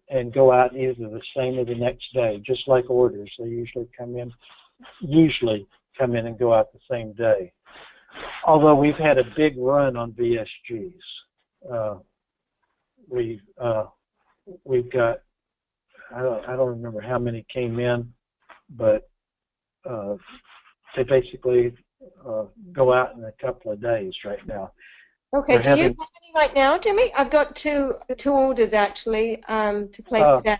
and go out either the same or the next day, just like orders. They usually come in and go out the same day. Although we've had a big run on VSGs. We've got, I don't remember how many came in, but they basically go out in a couple of days right now. Okay, do you have any right now, Jimmie? I've got two orders actually to place today.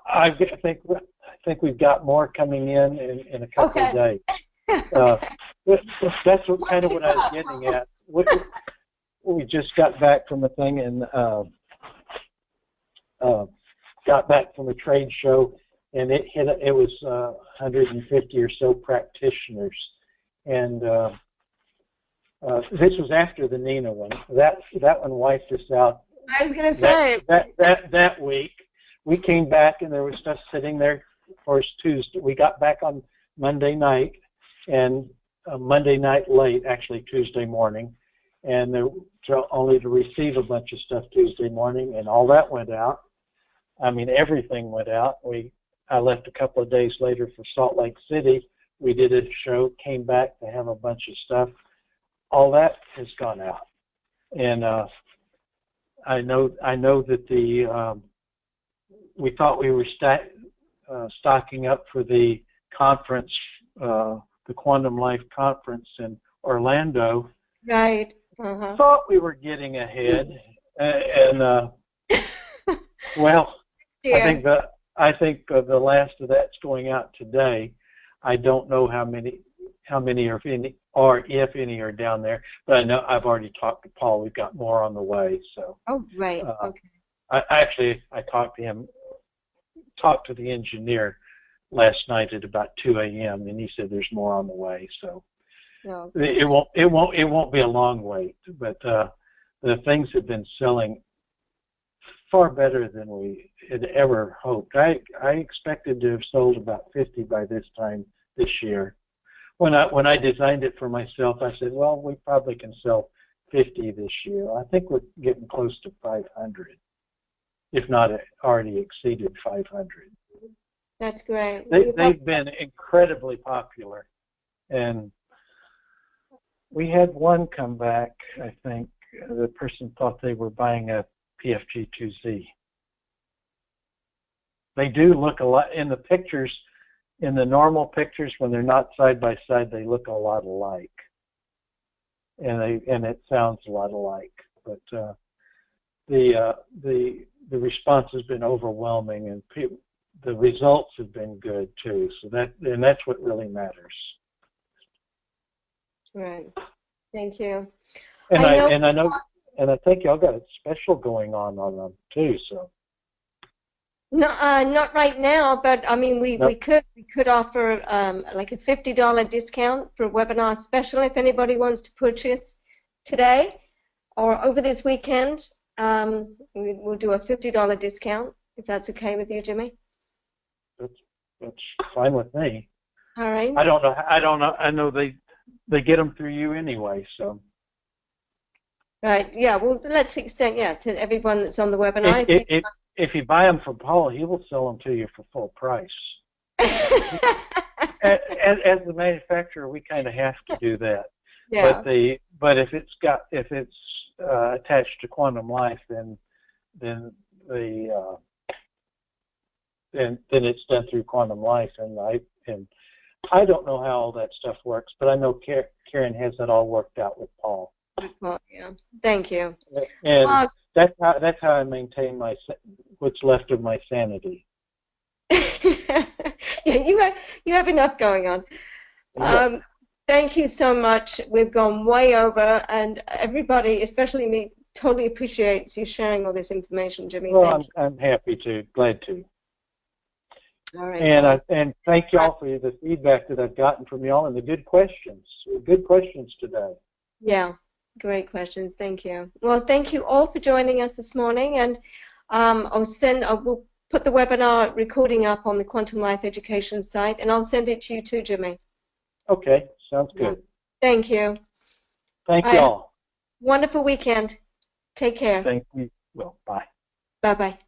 I think we've got more coming in a couple of days. That's kind of what I was getting at. We just got back from a thing and got back from a trade show, and it was 150 or so practitioners, and this was after the Nina one. That one wiped us out. I was going to say that week. We came back and there was stuff sitting there for us Tuesday. We got back on Monday night, and Monday night late, actually Tuesday morning, and only to receive a bunch of stuff Tuesday morning, and all that went out. I mean, everything went out. I left a couple of days later for Salt Lake City. We did a show, came back to have a bunch of stuff. All that has gone out, and I know that we thought we were stocking up for the conference, the Quantum Life conference in Orlando. Right. Thought we were getting ahead, and well, Yeah. I think the last of that's going out today. I don't know how many or if any are down there, but I know I've already talked to Paul. We've got more on the way. So. Oh, right. Okay. I talked to the engineer last night at about 2 a.m. and he said there's more on the way. So No. it won't be a long wait. But the things have been selling far better than we had ever hoped. I expected to have sold about 50 by this time this year. When I designed it for myself, I said, well, we probably can sell 50 this year. I think we're getting close to 500, if not already exceeded 500. That's great. They've been incredibly popular, and we had one come back. I think the person thought they were buying a PFG2Z. They do look a lot in the pictures. In the normal pictures, when they're not side by side, they look a lot alike, and it sounds a lot alike. But the response has been overwhelming, and the results have been good too. So that's what really matters. Right. Thank you. And I think y'all got a special going on them too. So. No, not right now, but I mean, we could offer like a $50 discount for a webinar special if anybody wants to purchase today or over this weekend. We'll do a $50 discount if that's okay with you, Jimmie. That's fine with me. All right. I don't know. I know they get them through you anyway. So. Right. Yeah. Well, let's extend to everyone that's on the webinar. If you buy them from Paul, he will sell them to you for full price. As the manufacturer, we kind of have to do that. Yeah. But if it's attached to Quantum Life, then it's done through Quantum Life, and I don't know how all that stuff works, but I know Karen has that all worked out with Paul. Well, yeah. Thank you. And that's how I maintain what's left of my sanity. Yeah, you have enough going on. Yeah. Thank you so much. We've gone way over, and everybody, especially me, totally appreciates you sharing all this information, Jimmie. Well, I'm happy to, glad to. All right. And thank y'all for the feedback that I've gotten from y'all and the good questions. Good questions today. Yeah. Great questions. Thank you. Well, thank you all for joining us this morning, and we'll put the webinar recording up on the Quantum Life Education site, and I'll send it to you too, Jimmie. Okay, sounds good. Thank you. Thank you all. Wonderful weekend. Take care. Thank you. Well, bye. Bye-bye.